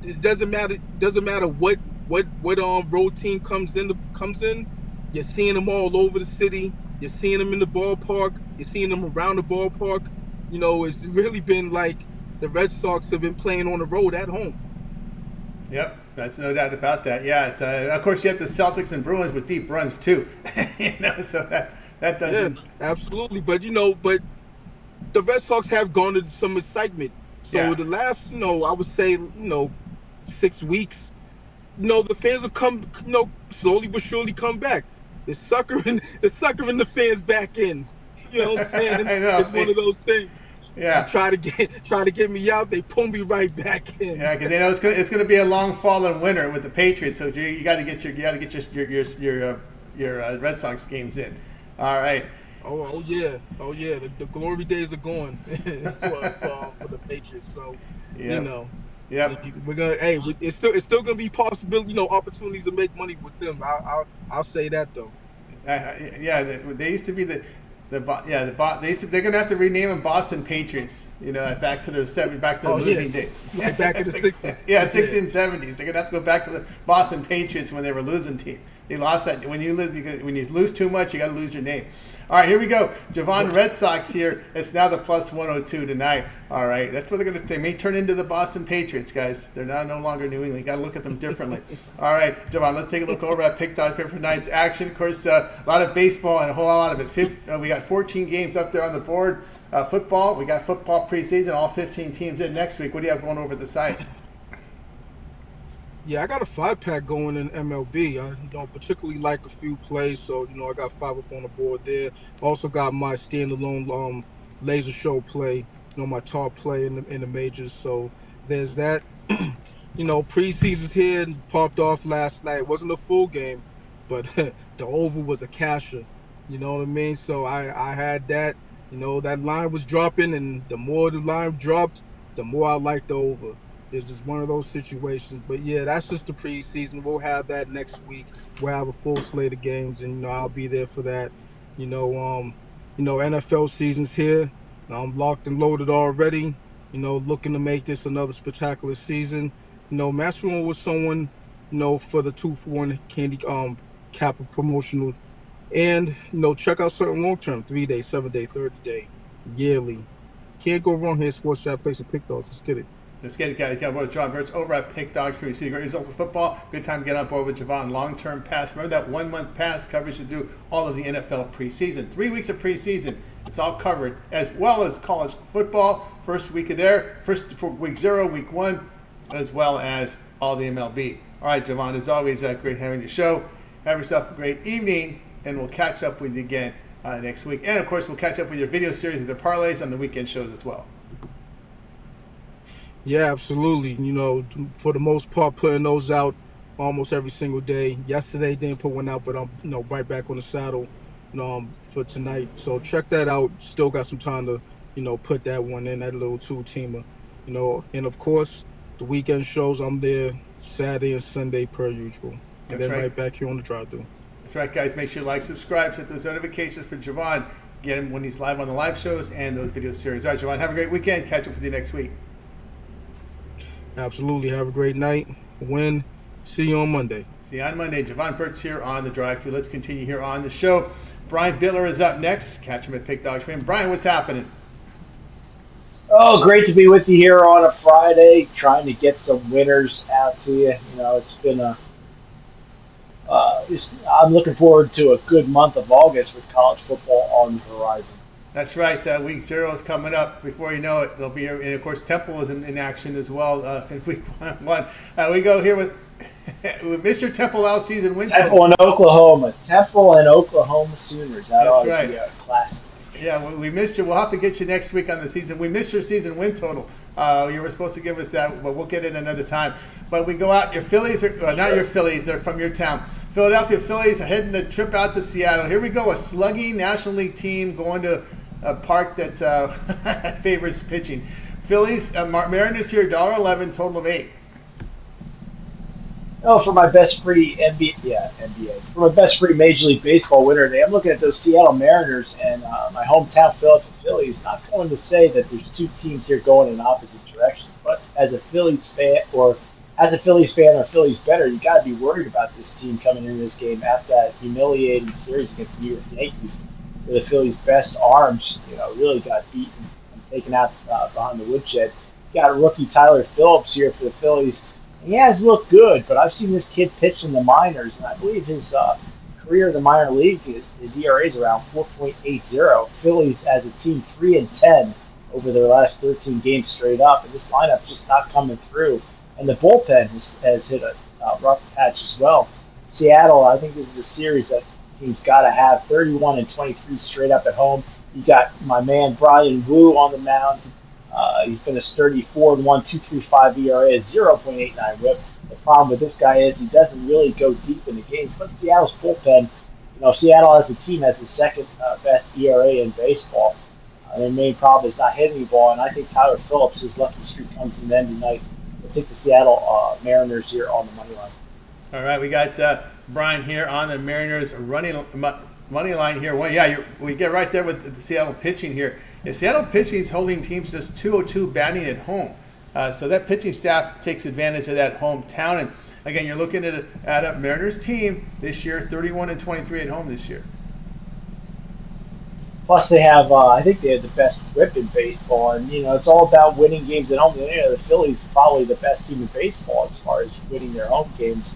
it doesn't matter what road team comes in, you're seeing them all over the city, you're seeing them in the ballpark, you're seeing them around the ballpark. It's really been like the Red Sox have been playing on the road at home. Yep, that's no doubt about that. Yeah, of course you have the Celtics and Bruins with deep runs too. So That Yeah, doesn't. absolutely. But the Red Sox have garnered some excitement. So Yeah. the last, I would say, 6 weeks, the fans have come, slowly but surely come back. They're suckering the fans back in. You know what I'm saying? I know. It's one of those things. You Yeah. try to get me out, they pull me right back in. Yeah, because they know it's gonna be a long fall and winter with the Patriots. So you got to get your Red Sox games in. All right. Oh yeah. The glory days are gone for the Patriots. So you Yep. know. Yep. We're gonna. Hey, it's still gonna be possible. Opportunities to make money with them. I'll say that though. Yeah. They used to be they're gonna have to rename them Boston Patriots. Back to their Oh yeah, losing days. like back in the '60s. Yeah, Yeah. 1670s. They're gonna have to go back to the Boston Patriots when they were losing team. They lost that. When you lose too much, you got to lose your name. All right, here we go. Jovan, Red Sox here. It's now the plus 102 tonight. All right, that's what they're gonna. They may turn into the Boston Patriots, guys. They're now no longer New England. Got to look at them differently. All right, Jovan, let's take a look over at Pick Dog for tonight's action. Of course, a lot of baseball and a whole lot of it. We got 14 games up there on the board. Football. We got football preseason. All 15 teams in next week. What do you have going over at the site? Yeah, I got a 5-pack going in MLB. I particularly like a few plays, so I got 5 up on the board there. Also got my standalone laser show play, my top play in the majors. So there's that. Preseason's here and popped off last night. It wasn't a full game, but the over was a casher. You know what I mean? So I had that. That line was dropping, and the more the line dropped, the more I liked the over. It's just one of those situations. But yeah, that's just the preseason. We'll have that next week. We'll have a full slate of games, and I'll be there for that. NFL season's here. I'm locked and loaded already. Looking to make this another spectacular season. Mastering with someone, for the 2-for-1 candy cap promotional, and check out certain long-term 3-day, 7-day, 30-day, yearly. Can't go wrong here. Sports Chat Place and Pick Dogs. Let's get it. Let's get it, guys. Got Jovan Burts over at Pick Dogs. We see great results of football. Good time to get on board with Jovan. Long-term pass. Remember that 1-month pass covers you through all of the NFL preseason. 3 weeks of preseason. It's all covered, as well as college football. First week of first for week 0, week 1, as well as all the MLB. All right, Jovan, as always, great having your show. Have yourself a great evening, and we'll catch up with you again next week. And, of course, we'll catch up with your video series with the parlays on the weekend shows as well. Yeah, absolutely. For the most part, putting those out almost every single day. Yesterday didn't put one out, but I'm right back on the saddle for tonight. So check that out. Still got some time to put that one in, that little 2-teamer. And of course the weekend shows, I'm there Saturday and Sunday per usual. And That's then right. right back here on the drive-thru. That's right, guys. Make sure you like, subscribe, set those notifications for Jovan. Get him when he's live on the live shows and those video series. All right, Jovan, have a great weekend. Catch up with you next week. Absolutely. Have a great night. Win. See you on Monday. See you on Monday. Jovan Burts here on the drive-thru. Let's continue here on the show. Brian Bitler is up next. Catch him at Pick Dogs. Brian, what's happening? Oh, great to be with you here on a Friday, trying to get some winners out to you. It's been I'm looking forward to a good month of August with college football on the horizon. That's right. Week 0 is coming up. Before you know it, it'll be, and of course, Temple is in action as well in week 1. We go here with Mr. Temple all season win total. Temple and Oklahoma Sooners. That ought to be a classic. Yeah, we missed you. We'll have to get you next week on the season. We missed your season win total. You were supposed to give us that, but we'll get it another time. But we go out. Your Phillies are not your Phillies. They're from your town. Philadelphia Phillies are heading the trip out to Seattle. Here we go. A sluggy National League team going to a park that favors pitching. Phillies, Mariners here, $1.11, total of 8. Oh, for my best free NBA. For my best free Major League Baseball winner today, I'm looking at those Seattle Mariners and my hometown Philadelphia Phillies. Not going to say that there's two teams here going in opposite directions, but as a Phillies fan or Phillies better, you got to be worried about this team coming into this game after that humiliating series against the New York Yankees, where the Phillies' best arms, really got beaten and taken out behind the woodshed. You got rookie Tyler Phillips here for the Phillies. He has looked good, but I've seen this kid pitch in the minors, and I believe his career in the minor league, his ERA is around 4.80. Phillies as a team 3-10 over their last 13 games straight up, and this lineup just not coming through. And the bullpen has hit a rough patch as well. Seattle, I think this is a series that this team's got to have 31-23 straight up at home. You got my man Brian Wu on the mound. He's been a sturdy 4-1, 2.35 ERA, 0.89 WHIP. The problem with this guy is he doesn't really go deep in the games. But Seattle's bullpen, Seattle as a team has the second best ERA in baseball. Their main problem is not hitting the ball, and I think Tyler Phillips, his lucky streak comes to an end tonight. We'll take the Seattle Mariners here on the money line. All right, we got Brian here on the Mariners money line here. Well, yeah, we get right there with the Seattle pitching here. Yeah, Seattle pitching is holding teams just 202 batting at home. So that pitching staff takes advantage of that hometown. And again, you're looking at a Mariners team this year, 31-23 at home this year. Plus, they have, I think they have the best whip in baseball. And, it's all about winning games at home. The Phillies probably the best team in baseball as far as winning their home games.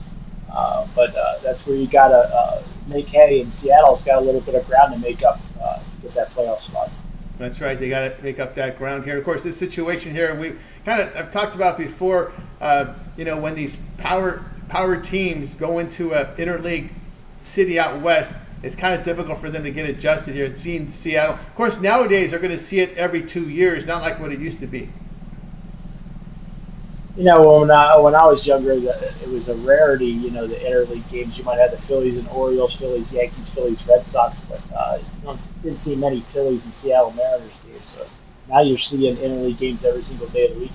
But that's where you got to make hay. And Seattle's got a little bit of ground to make up to get that playoff spot. That's right. They got to make up that ground here. Of course, this situation here, and I've talked about before, when these power teams go into an interleague city out west, it's kind of difficult for them to get adjusted here. It's seen Seattle. Of course, nowadays they're going to see it every 2 years, not like what it used to be. When I was younger, it was a rarity. The interleague games, you might have the Phillies and Orioles, Phillies, Yankees, Phillies, Red Sox, but didn't see many Phillies and Seattle Mariners games. So now you're seeing interleague games every single day of the week.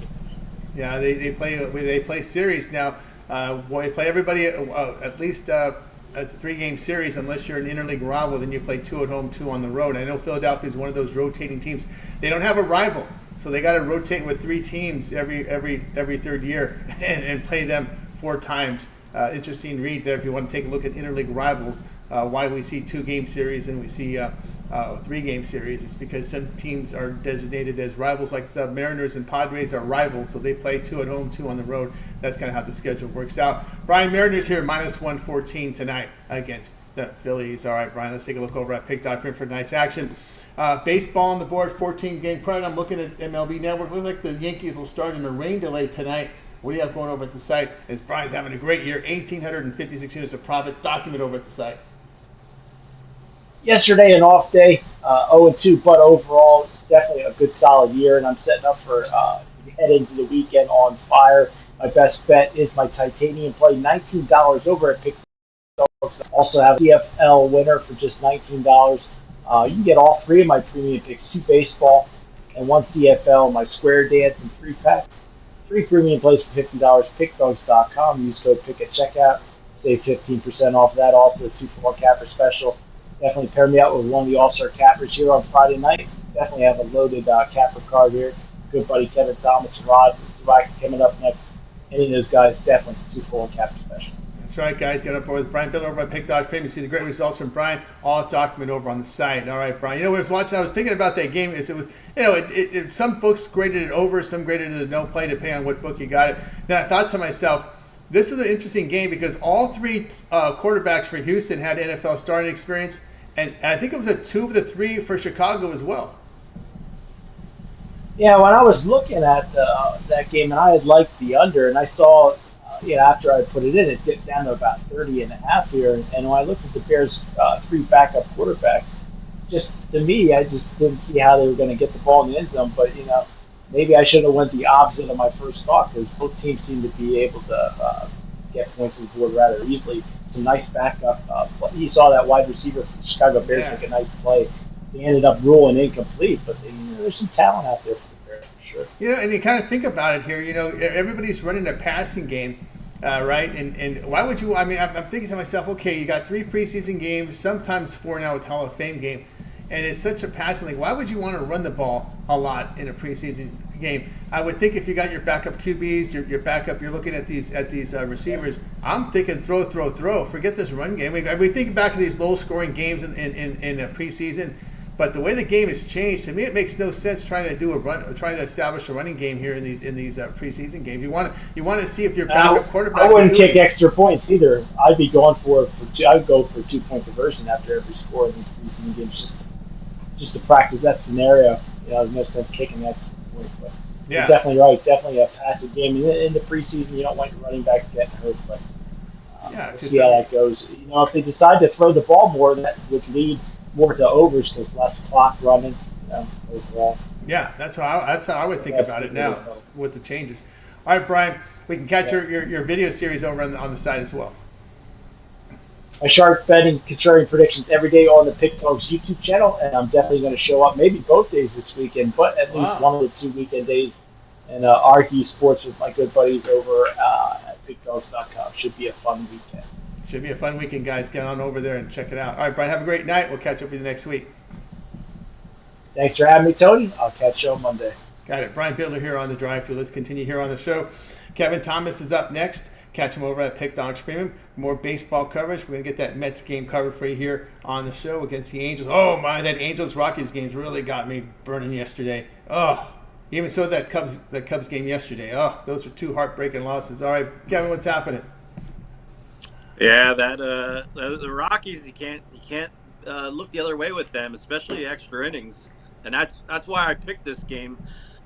Yeah, they play series now. They play everybody at least a 3-game series, unless you're an interleague rival. Then you play 2 at home, 2 on the road. I know Philadelphia is one of those rotating teams. They don't have a rival. So they got to rotate with 3 teams every third year and play them 4 times. Interesting read there if you want to take a look at interleague rivals. Why we see 2-game series and we see 3-game series. It's because some teams are designated as rivals, like the Mariners and Padres are rivals, so they play 2 at home, 2 on the road. That's kind of how the schedule works out. Brian, Mariners here -114 tonight against the Phillies. All right, Brian, let's take a look over at pick.print for nice action. Baseball on the board, 14-game credit. I'm looking at MLB Network. Looks like the Yankees will start in a rain delay tonight. What do you have going over at the site? As Brian's having a great year, 1,856 units of profit document over at the site. Yesterday, an off day, 0-2, but overall, definitely a good solid year, and I'm setting up for head into the weekend on fire. My best bet is my titanium play, $19 over at Pick. Also have a CFL winner for just $19. You can get all 3 of my premium picks, 2 baseball and 1 CFL, my square dance and 3-pack. 3 premium plays for $50, pickdogs.com. Use code PICK at checkout. Save 15% off that. Also, the 2-for-1 capper special. Definitely pair me out with one of the all-star cappers here on Friday night. Definitely have a loaded capper card here. Good buddy Kevin Thomas and Rod Zawacky coming up next. Any of those guys, definitely 2-for-1 capper special. That's right, guys. Get up with Brian Bitler over at Pick.Prim. You see the great results from Brian. All document over on the site. All right, Brian. When I was watching, I was thinking about that game. Some books graded it over, some graded it as no play, depending on what book you got it. Then I thought to myself, this is an interesting game because all 3 quarterbacks for Houston had NFL starting experience, and I think it was 2 of the 3 for Chicago as well. Yeah, when I was looking at that game, and I had liked the under, and I saw. After I put it in, it dipped down to about 30.5 here. And when I looked at the Bears' 3 backup quarterbacks, just to me, I just didn't see how they were going to get the ball in the end zone. But, maybe I should have went the opposite of my first thought because both teams seem to be able to get points on the board rather easily. Some nice backup play. You saw that wide receiver for the Chicago Bears make a nice play. They ended up ruling incomplete, but there's some talent out there for the Bears for sure. And you kind of think about it here. Everybody's running a passing game. Right? And why would you? I mean, I'm thinking to myself, okay, you got 3 preseason games, sometimes 4 now with Hall of Fame game, and it's such a passing league. Why would you want to run the ball a lot in a preseason game? I would think if you got your backup QBs, your backup, you're looking at these receivers. I'm thinking throw. Forget this run game. We think back to these low-scoring games in a preseason. But the way the game has changed, to me, it makes no sense trying to establish a running game here in these preseason games. You want to see if your backup quarterback. I wouldn't kick extra points either. I'd be going for two. I'd go for 2-point conversion after every score in these preseason games, just to practice that scenario. There's no sense kicking that extra point. But you're definitely right. Definitely a passive game. In the preseason, you don't want your running backs getting hurt, but we'll see how that goes. If they decide to throw the ball more, that would lead more to overs because less clock running. Overall. Yeah, that's how I would think about it now with the changes. All right, Brian, we can catch your video series over on the side as well. My sharp betting contrarian predictions every day on the Pick Dogs YouTube channel, and I'm definitely going to show up maybe both days this weekend, but at least one of the 2 weekend days, and argue sports with my good buddies over at pickdogs.com. Should be a fun weekend. Should be a fun weekend, guys. Get on over there and check it out. All right, Brian, have a great night. We'll catch up with you next week. Thanks for having me, Tony. I'll catch you on Monday. Got it. Brian Bitler here on the drive-thru. Let's continue here on the show. Kevin Thomas is up next. Catch him over at Pick Dogs Premium. More baseball coverage. We're going to get that Mets game covered for you here on the show against the Angels. Oh, my, that Angels-Rockies game really got me burning yesterday. Oh, even so that Cubs game yesterday. Oh, those were 2 heartbreaking losses. All right, Kevin, what's happening? Yeah, the Rockies, you can't look the other way with them, especially extra innings, and that's why I picked this game.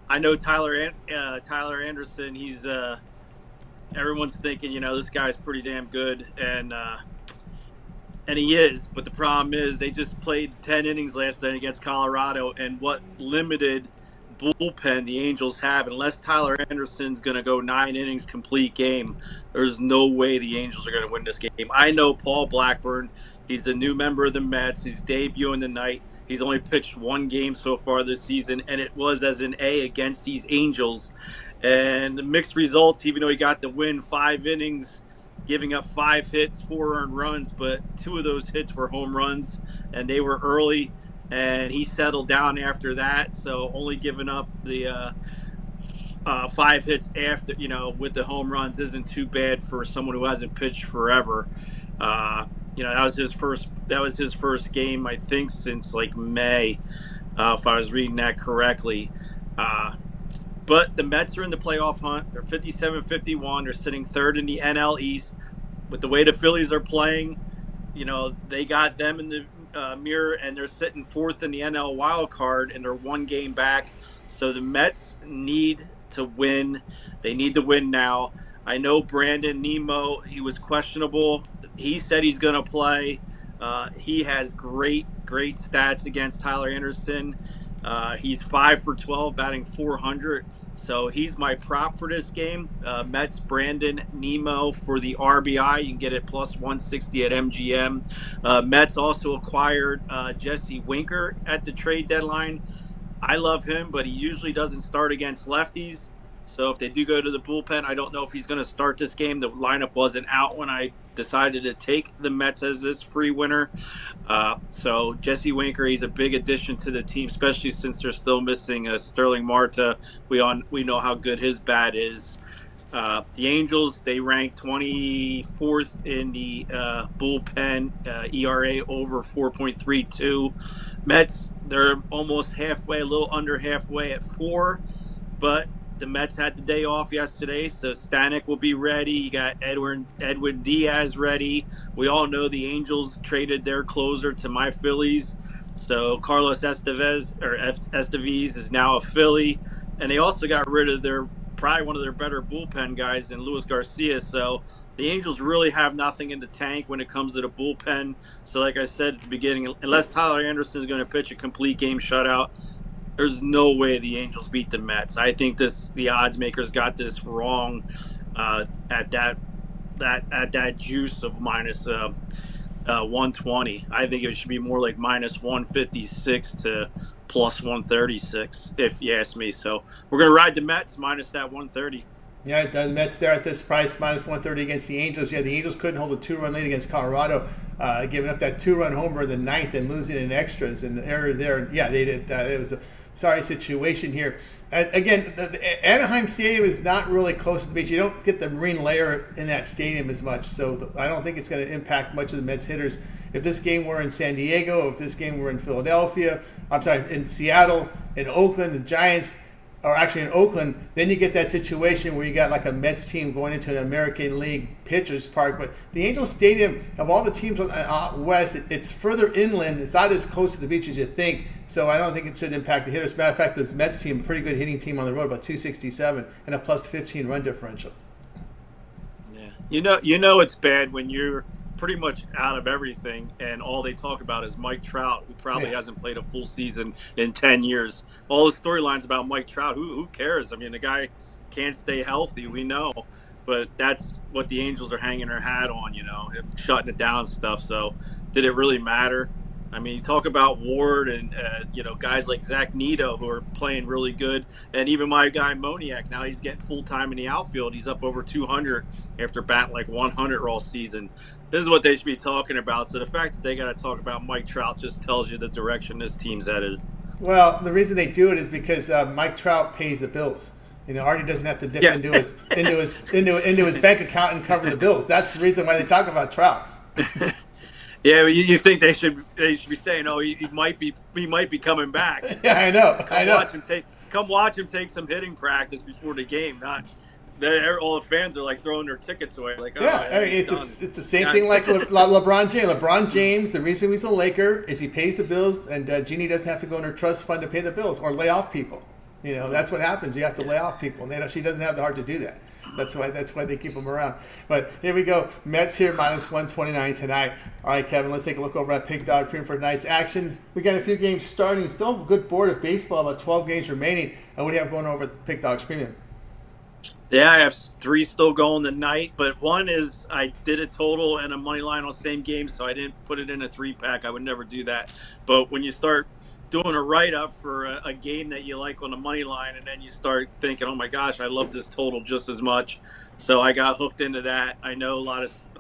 I know Tyler Anderson. He's everyone's thinking, this guy's pretty damn good, and he is. But the problem is they just played 10 innings last night against Colorado, and what limited bullpen the Angels have, unless Tyler Anderson's going to go 9 innings complete game, there's no way the Angels are going to win this game. I know Paul Blackburn. He's a new member of the Mets. He's debuting tonight. He's only pitched 1 game so far this season, and it was as an A against these Angels. And the mixed results, even though he got the win, 5 innings, giving up 5 hits, 4 earned runs, but 2 of those hits were home runs, and they were early. And he settled down after that, so only giving up the 5 hits after, with the home runs isn't too bad for someone who hasn't pitched forever. That was his first game, I think, since like May, if I was reading that correctly. But the Mets are in the playoff hunt. They're 57-51. They're sitting 3rd in the NL East. With the way the Phillies are playing, they got them in the mirror, and they're sitting 4th in the NL wild card, and they're 1 game back. So the Mets need to win. They need to win now. I know Brandon Nimmo, he was questionable. He said he's going to play. He has great stats against Tyler Anderson. He's 5 for 12, batting .400. So he's my prop for this game. Mets Brandon Nimmo for the RBI. You can get it plus 160 at MGM. Mets also acquired Jesse Winker at the trade deadline. I love him, but he usually doesn't start against lefties. So if they do go to the bullpen, I don't know if he's going to start this game. The lineup wasn't out when I decided to take the Mets as this free winner. So Jesse Winker, he's a big addition to the team, especially since they're still missing Sterling Marte. We know how good his bat is. The Angels, they rank 24th in the bullpen, ERA over 4.32. Mets, they're almost halfway, a little under halfway at 4, but the Mets had the day off yesterday, so Stanek will be ready. You got Edwin Diaz ready. We all know the Angels traded their closer to my Phillies, so Carlos Estevez is now a Philly, and they also got rid of probably one of their better bullpen guys in Luis Garcia. So the Angels really have nothing in the tank when it comes to the bullpen. So like I said at the beginning, unless Tyler Anderson is going to pitch a complete game shutout, there's no way the Angels beat the Mets. I think the odds makers got this wrong at that juice of minus 120. I think it should be more like minus 156 to plus 136, if you ask me. So we're going to ride the Mets minus that 130. Yeah, the Mets there at this price, minus 130 against the Angels. Yeah, the Angels couldn't hold a 2-run lead against Colorado, giving up that 2-run homer in the 9th and losing in extras. And the error there, yeah, they did. It was a sorry situation here. Again, the Anaheim Stadium is not really close to the beach. You don't get the marine layer in that stadium as much, so I don't think it's going to impact much of the Mets hitters. If this game were in San Diego, if this game were in Philadelphia, I'm sorry, in Seattle, in Oakland, the Giants, or actually in Oakland, then you get that situation where you got like a Mets team going into an American League pitcher's park. But the Angels Stadium, of all the teams on west, it's further inland. It's not as close to the beach as you think. So I don't think it should impact the hitters. As a matter of fact, this Mets team, a pretty good hitting team on the road, about 267 and a plus 15 run differential. Yeah, you know it's bad when you're pretty much out of everything, and all they talk about is Mike Trout, who probably hasn't played a full season in 10 years. All the storylines about Mike Trout, who cares? I mean, the guy can't stay healthy, we know, but that's what the Angels are hanging their hat on, shutting it down and stuff. So did it really matter? I mean, you talk about Ward and, guys like Zach Neto who are playing really good. And even my guy Moniak, now he's getting full-time in the outfield. He's up over 200 after batting like 100 all season. This is what they should be talking about. So the fact that they got to talk about Mike Trout just tells you the direction this team's headed. Well, the reason they do it is because Mike Trout pays the bills. Artie doesn't have to dip into his bank account and cover the bills. That's the reason why they talk about Trout. Yeah, you think they should be saying, "Oh, he might be coming back." Yeah, I know. Come watch him take some hitting practice before the game. Not all the fans are like throwing their tickets away. Like, it's the same thing like LeBron James. LeBron James, the reason he's a Laker is he pays the bills, and Jeannie doesn't have to go in her trust fund to pay the bills or lay off people. That's what happens. You have to lay off people, and she doesn't have the heart to do that. That's why they keep them around. But here we go. Mets here minus 129 tonight. All right, Kevin, let's take a look over at Pick Dog Premium for tonight's action. We got a few games starting. Still a good board of baseball, about 12 games remaining. What do you have going over at Pick Dogs Premium? Yeah, I have 3 still going tonight, but one is I did a total and a money line on the same game, so I didn't put it in a 3-pack. I would never do that. But when you start doing a write-up for a game that you like on the money line, and then you start thinking, oh my gosh, I love this total just as much. So I got hooked into that. I know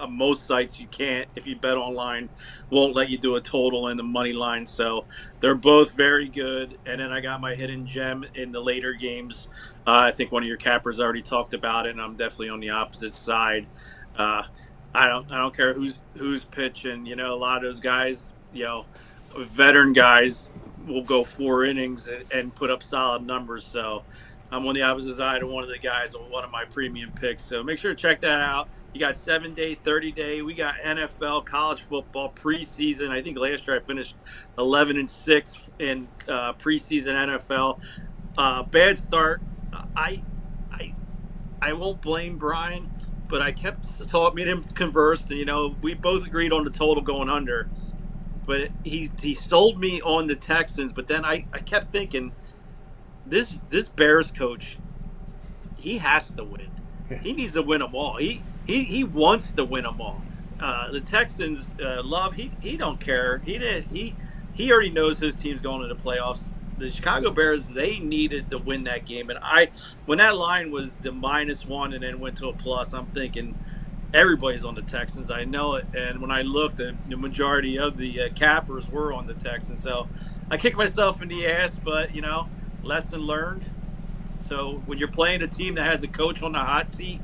most sites you can't, if you bet online, won't let you do a total in the money line. So they're both very good. And then I got my hidden gem in the later games. I think one of your cappers already talked about it, and I'm definitely on the opposite side. I don't care who's pitching. A lot of those guys, veteran guys, will go 4 innings and put up solid numbers. So I'm on the opposite side of one of the guys on one of my premium picks. So make sure to check that out. You got 7-day, 30-day. We got NFL, college football, preseason. I think last year I finished 11-6 in preseason NFL. Bad start. I won't blame Brian, but I kept me and him conversed, and we both agreed on the total going under. But he sold me on the Texans, but then I kept thinking, this Bears coach, he has to win. He needs to win them all. He wants to win them all. The Texans, Love, he don't care. He already knows his team's going to the playoffs. The Chicago Bears, they needed to win that game. And when that line was the -1 and then went to a plus, I'm thinking, everybody's on the Texans. I know it. And when I looked, the majority of the cappers were on the Texans. So I kicked myself in the ass, but, lesson learned. So when you're playing a team that has a coach on the hot seat,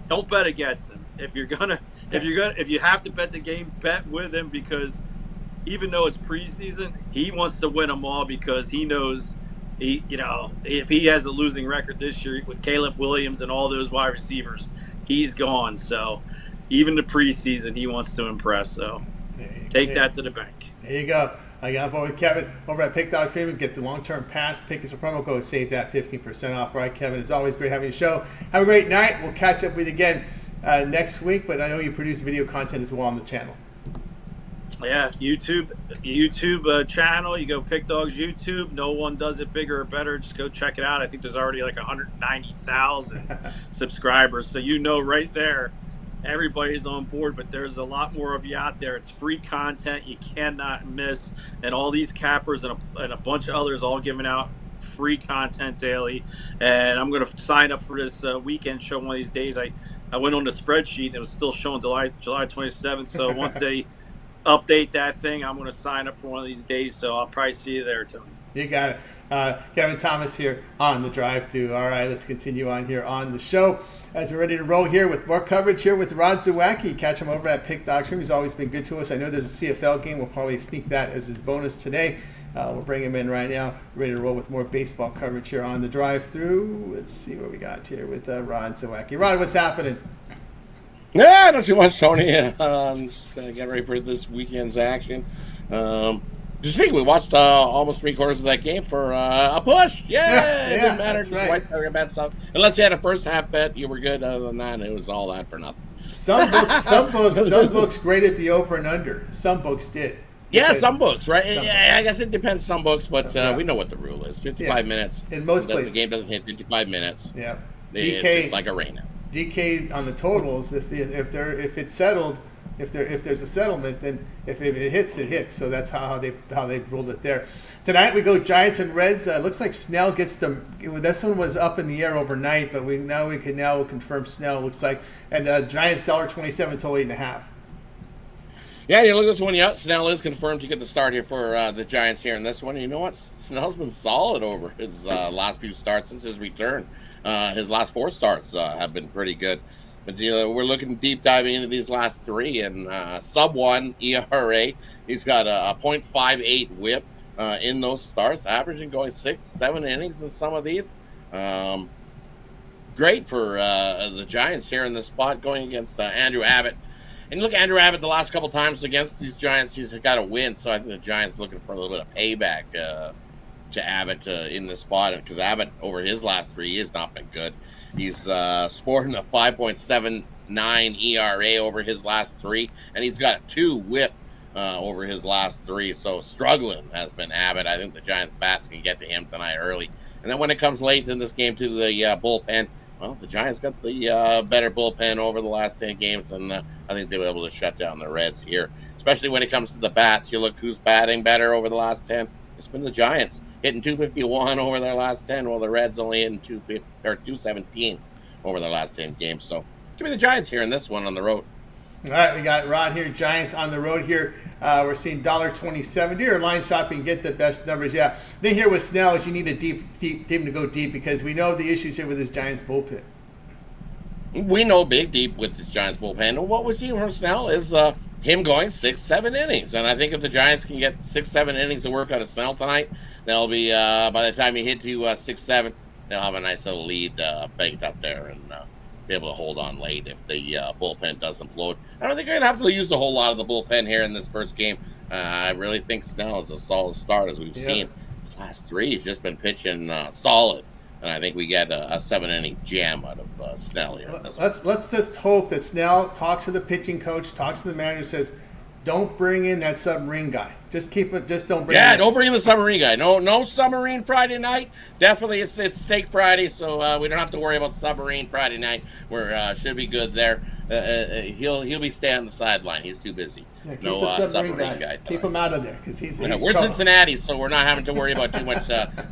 don't bet against him. If you have to bet the game, bet with him, because even though it's preseason, he wants to win them all, because he knows if he has a losing record this year with Caleb Williams and all those wide receivers, he's gone. So even the preseason, he wants to impress. So take that to the bank. There you go. I got on with Kevin over at Pick Dog Premium. Get the long-term pass. Pick is a promo code. Save that 15% off. All right, Kevin. It's always great having you show. Have a great night. We'll catch up with you again next week. But I know you produce video content as well on the channel. Yeah, YouTube channel. You go Pick Dogs YouTube. No one does it bigger or better. Just go check it out. I think there's already like 190,000 subscribers. So right there, everybody's on board. But there's a lot more of you out there. It's free content you cannot miss. And all these cappers and a bunch of others all giving out free content daily. And I'm going to sign up for this weekend show one of these days. I went on the spreadsheet and it was still showing July 27th. So once they update that thing, I'm going to sign up for one of these days. So I'll probably see you there, Tony. You got it. Kevin Thomas here on the drive to. All right, let's continue on here on the show as we're ready to roll here with more coverage here with Rod Zawacky. Catch him over at Pick Dog Stream. He's always been good to us. I know there's a CFL game. We'll probably sneak that as his bonus today. We'll bring him in right now. Ready to roll with more baseball coverage here on the drive through. Let's see what we got here with Rod Zawacky. Rod, what's happening? Yeah, not too much, Tony. Just get ready for this weekend's action. Just think we watched almost 3/4 of that game for a push. Yeah, it didn't matter. Just right. About stuff. Unless you had a first half bet, you were good. Other than that, it was all that for nothing. Some books graded the over and under. Some books did. Yeah, some books, right? Yeah, I guess it depends. Some books, but we know what the rule is: 55 minutes. In most places, the game doesn't hit 55 minutes. Yeah, it's just like a rainout. DK on the totals. If it's settled. If there's a settlement, then if it hits, it hits. So that's how they ruled it there. Tonight we go Giants and Reds. Looks like Snell gets them. This one was up in the air overnight, but we can confirm Snell. Looks like and Giants $1.27 total 8.5. Yeah, you look at this one. Yeah, Snell is confirmed to get the start here for the Giants here in this one. You know what? Snell's been solid over his last few starts since his return. His last 4 starts have been pretty good. But we're looking deep diving into these last 3 and sub 1 ERA. He's got a .58 WHIP in those starts, averaging going 6-7 innings in some of these. Great for the Giants here in this spot going against Andrew Abbott. And look, Andrew Abbott the last couple times against these Giants, he's got a win. So I think the Giants looking for a little bit of payback to Abbott in this spot because Abbott over his last 3 has not been good. He's sporting a 5.79 ERA over his last 3, and he's got a 2 WHIP over his last 3. So struggling has been Abbott. I think the Giants bats can get to him tonight early. And then when it comes late in this game to the bullpen, well, the Giants got the better bullpen over the last 10 games, and I think they were able to shut down the Reds here. Especially when it comes to the bats, you look who's batting better over the last 10. It's been the Giants hitting 251 over their last 10, while the Reds only hitting 217 over their last 10 games. So give me the Giants here in this one on the road. All right, we got Rod here. Giants on the road here. We're seeing $1.27. Do your line shopping, get the best numbers. Yeah, then here with Snell is you need a deep team to go deep because we know the issues here with this Giants bullpen. We know deep with the Giants bullpen. And what we see from Snell is him going 6-7 innings. And I think if the Giants can get 6-7 innings of work out of Snell tonight, they'll be, by the time you hit to 6-7, they'll have a nice little lead banked up there and be able to hold on late if the bullpen does implode. I don't think they're going to have to use a whole lot of the bullpen here in this first game. I really think Snell is a solid start as we've seen. His last 3 he's just been pitching solid. And I think we get a 7-inning jam out of Snell here. Let's just hope that Snell talks to the pitching coach, talks to the manager, says, "Don't bring in that submarine guy. Just keep it. Just don't bring. Yeah, don't bring in the submarine guy. No submarine Friday night. Definitely, it's Steak Friday, so we don't have to worry about submarine Friday night. We're should be good there. He'll be staying on the sideline. He's too busy. Yeah, keep the submarine guy. Keep him out of there because he's we're Cincinnati, so we're not having to worry about too much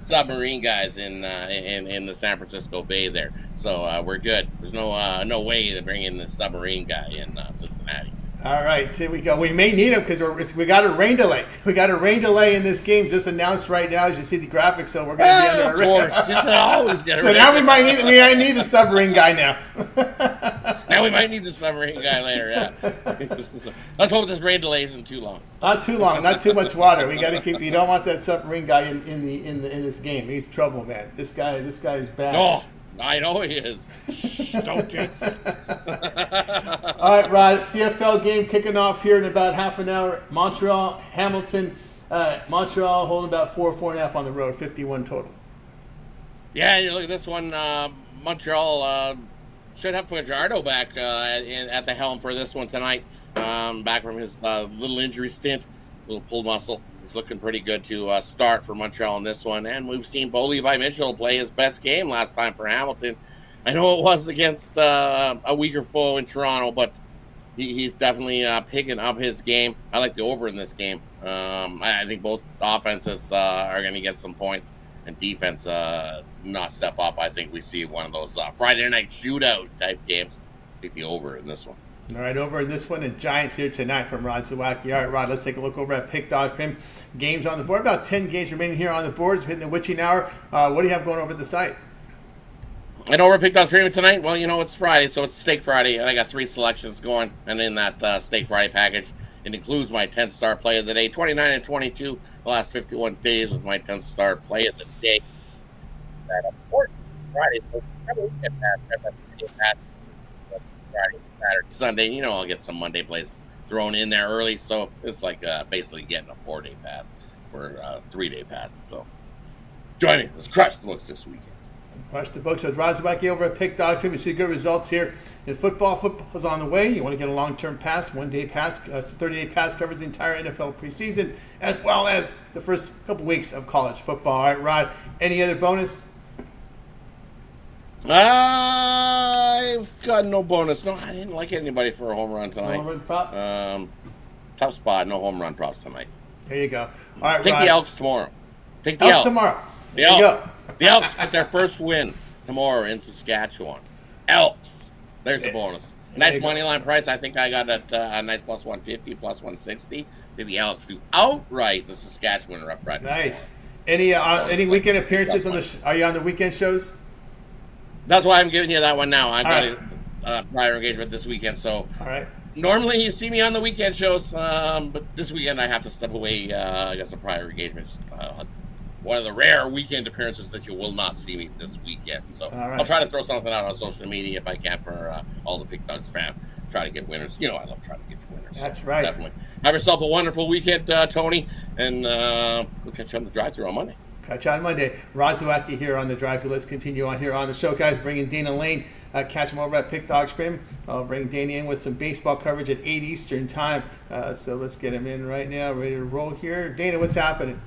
submarine guys in the San Francisco Bay there. So we're good. There's no way to bring in the submarine guy in Cincinnati. All right, here we go. We may need him because we got a rain delay. We got a rain delay in this game just announced right now as you see the graphics. So we're going to be under a rain. Of course, always get a rain. So now we might need the submarine guy now. Now we might need the submarine guy later. Yeah. Let's hope this rain delay isn't too long. Not too long. Not too much water. We got to keep. You don't want that submarine guy in this game. He's trouble, man. This guy is bad. Oh. I know he is. Shh, don't jinx it. All right, Rod. CFL game kicking off here in about half an hour. Montreal, Hamilton. Montreal holding about 4.5 on the road. 51 total. Yeah, you look at this one. Montreal should have Fajardo back at the helm for this one tonight. Back from his little injury stint, little pulled muscle. He's looking pretty good to start for Montreal in this one. And we've seen Bo Levi Mitchell play his best game last time for Hamilton. I know it was against a weaker foe in Toronto, but he's definitely picking up his game. I like the over in this game. I think both offenses are going to get some points and defense not step up. I think we see one of those Friday night shootout type games. I think the over in this one. All right, over in this one, the Giants here tonight from Rod Zawacky. All right, Rod, let's take a look over at Pick Dog Prim. Games on the board. About 10 games remaining here on the boards. Hitting the witching hour. What do you have going over at the site? And over at Pick Dog Premium tonight, well, it's Friday, so it's Steak Friday, and I got 3 selections going. And in that Steak Friday package, it includes my 10th star play of the day, 29 and 22, the last 51 days with my 10th star play of the day. That important Friday, so every weekend pass, Friday, Saturday, Sunday. I'll get some Monday plays thrown in there early, so it's like basically getting a 4-day pass for a 3-day pass. So join me. Let's crush the books this weekend. Crush the books with Rod Zawacky over at Pick Dog Prim. You see good results here in football. Football's on the way. You want to get a long-term pass, 1-day pass, 30-day pass covers the entire NFL preseason, as well as the first couple weeks of college football. All right, Rod, any other bonus? I've got no bonus. No, I didn't like anybody for a home run tonight. Home run prop? Tough spot. No home run props tonight. There you go. All right, Take Rod. the Elks tomorrow. Take the Elks Elks tomorrow. The There you Elks. go. The Elks get their first win tomorrow in Saskatchewan. Elks. There's the bonus. Nice money line price. I think I got a nice plus 150, plus 160. Did the Elks do outright the Saskatchewan Rough Riders? Nice. Any weekend appearances on the? Are you on the weekend shows? That's why I'm giving you that one now. I've All got a prior engagement this weekend, so All right. normally you see me on the weekend shows, but this weekend I have to step away. I got some prior engagements. One of the rare weekend appearances that you will not see me this weekend. So All right. I'll try to throw something out on social media if I can for all the Big Dogs fans. Try to get winners. I love trying to get winners. That's so right. Definitely. Have yourself a wonderful weekend, Tony, and we'll catch you on the drive-thru on Monday. Catch you on Monday. Rod Zawacky here on the drive. Let's continue on here on the show, guys. Bringing Dana Lane. Catch him over at Pick Dog Prim. I'll bring Dana in with some baseball coverage at 8 Eastern time. So let's get him in right now. Ready to roll here. Dana, what's happening?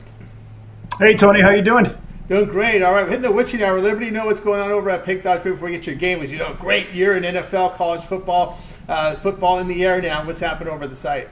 Hey, Tony, how you doing? Doing great. All right, we're hitting the witching hour. Liberty, know what's going on over at Pick Dog Prim before we get your game. Was great year in NFL, college football. Football in the air now. What's happened over the site?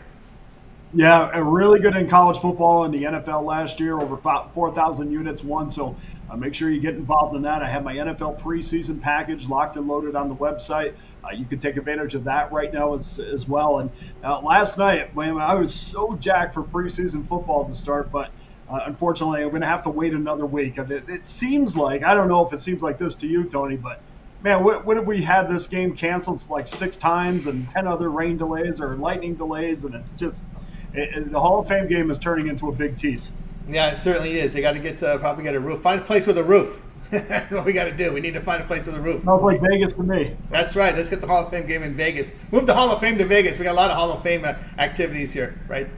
Yeah, really good in college football in the NFL last year, over 4,000 units won. So make sure you get involved in that. I have my NFL preseason package locked and loaded on the website. You can take advantage of that right now as well. And last night, man, I was so jacked for preseason football to start, but unfortunately, I'm going to have to wait another week. It seems like, I don't know if it seems like this to you, Tony, but man, what have we had this game canceled like 6 times and 10 other rain delays or lightning delays, and it's just the Hall of Fame game is turning into a big tease. Yeah, it certainly is. They got to probably get a roof. Find a place with a roof. That's what we got to do. We need to find a place with a roof. Sounds like Vegas to me. That's right. Let's get the Hall of Fame game in Vegas. Move the Hall of Fame to Vegas. We got a lot of Hall of Fame activities here, right?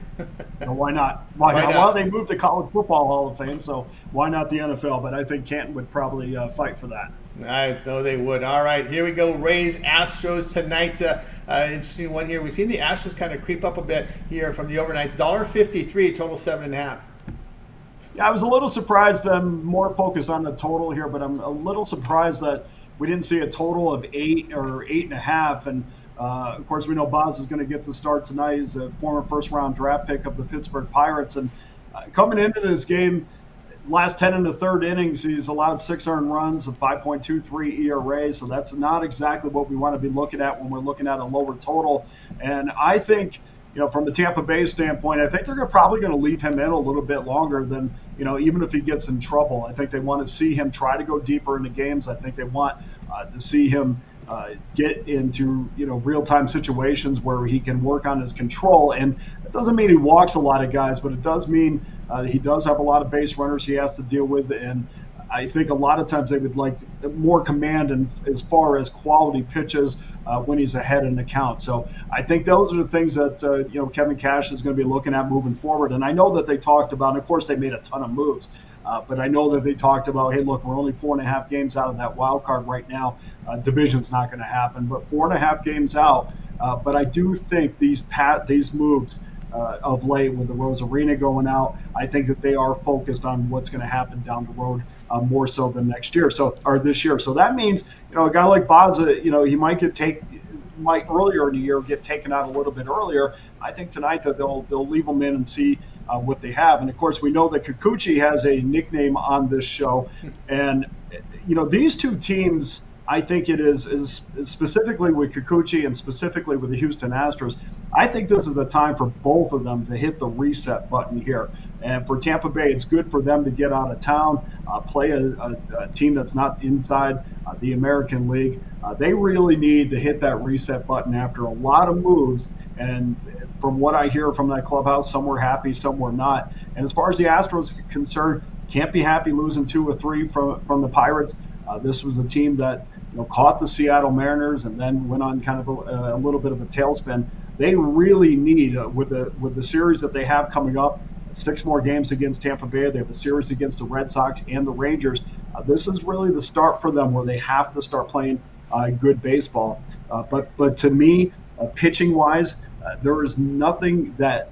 So why not? Why not? Well, they moved the College Football Hall of Fame, so why not the NFL? But I think Canton would probably fight for that. I know they would. All right, here we go. Rays, Astros tonight. Interesting one here. We've seen the Astros kind of creep up a bit here from the overnights. $1.53, total 7.5. Yeah, I was a little surprised. I'm more focused on the total here, but I'm a little surprised that we didn't see a total of 8 or 8.5. And of course, we know Boz is going to get the start tonight. He's a former first-round draft pick of the Pittsburgh Pirates, and coming into this game, last 10 in the third innings, he's allowed 6 earned runs, a 5.23 ERA. So that's not exactly what we want to be looking at when we're looking at a lower total. And I think, from the Tampa Bay standpoint, I think they're probably going to leave him in a little bit longer than, even if he gets in trouble. I think they want to see him try to go deeper into games. I think they want to see him get into, real-time situations where he can work on his control. And it doesn't mean he walks a lot of guys, but it does mean he does have a lot of base runners he has to deal with. And I think a lot of times they would like more command and as far as quality pitches when he's ahead in the count. So I think those are the things that Kevin Cash is going to be looking at moving forward. And I know that they talked about, and of course they made a ton of moves, but I know that they talked about, hey, look, we're only 4.5 games out of that wild card right now. Division's not going to happen, but 4.5 games out. But I do think these moves of late with the Rosarina going out, I think that they are focused on what's going to happen down the road more so than next year, or this year. So that means, a guy like Baza, he might earlier in the year get taken out a little bit earlier. I think tonight that they'll leave them in and see what they have. And of course, we know that Kikuchi has a nickname on this show, and these two teams I think it is specifically with Kikuchi and specifically with the Houston Astros. I think this is the time for both of them to hit the reset button here. And for Tampa Bay, it's good for them to get out of town, play a team that's not inside the American League. They really need to hit that reset button after a lot of moves. And from what I hear from that clubhouse, some were happy, some were not. And as far as the Astros are concerned, can't be happy losing 2 or 3 from the Pirates. This was a team that caught the Seattle Mariners and then went on kind of a little bit of a tailspin. They really need, with the series that they have coming up, 6 more games against Tampa Bay. They have a series against the Red Sox and the Rangers. This is really the start for them where they have to start playing good baseball. But to me, pitching-wise, there is nothing that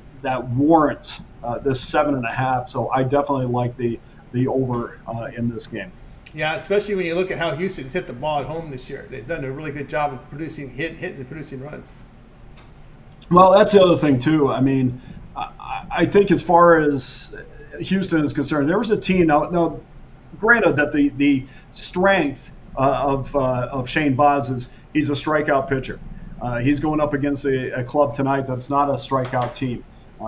warrants this 7.5. So I definitely like the over in this game. Yeah, especially when you look at how Houston's hit the ball at home this year. They've done a really good job of hitting and producing runs. Well, that's the other thing, too. I mean, I think as far as Houston is concerned, there was a team. Now granted that the strength of Shane Baz is he's a strikeout pitcher. He's going up against a club tonight that's not a strikeout team.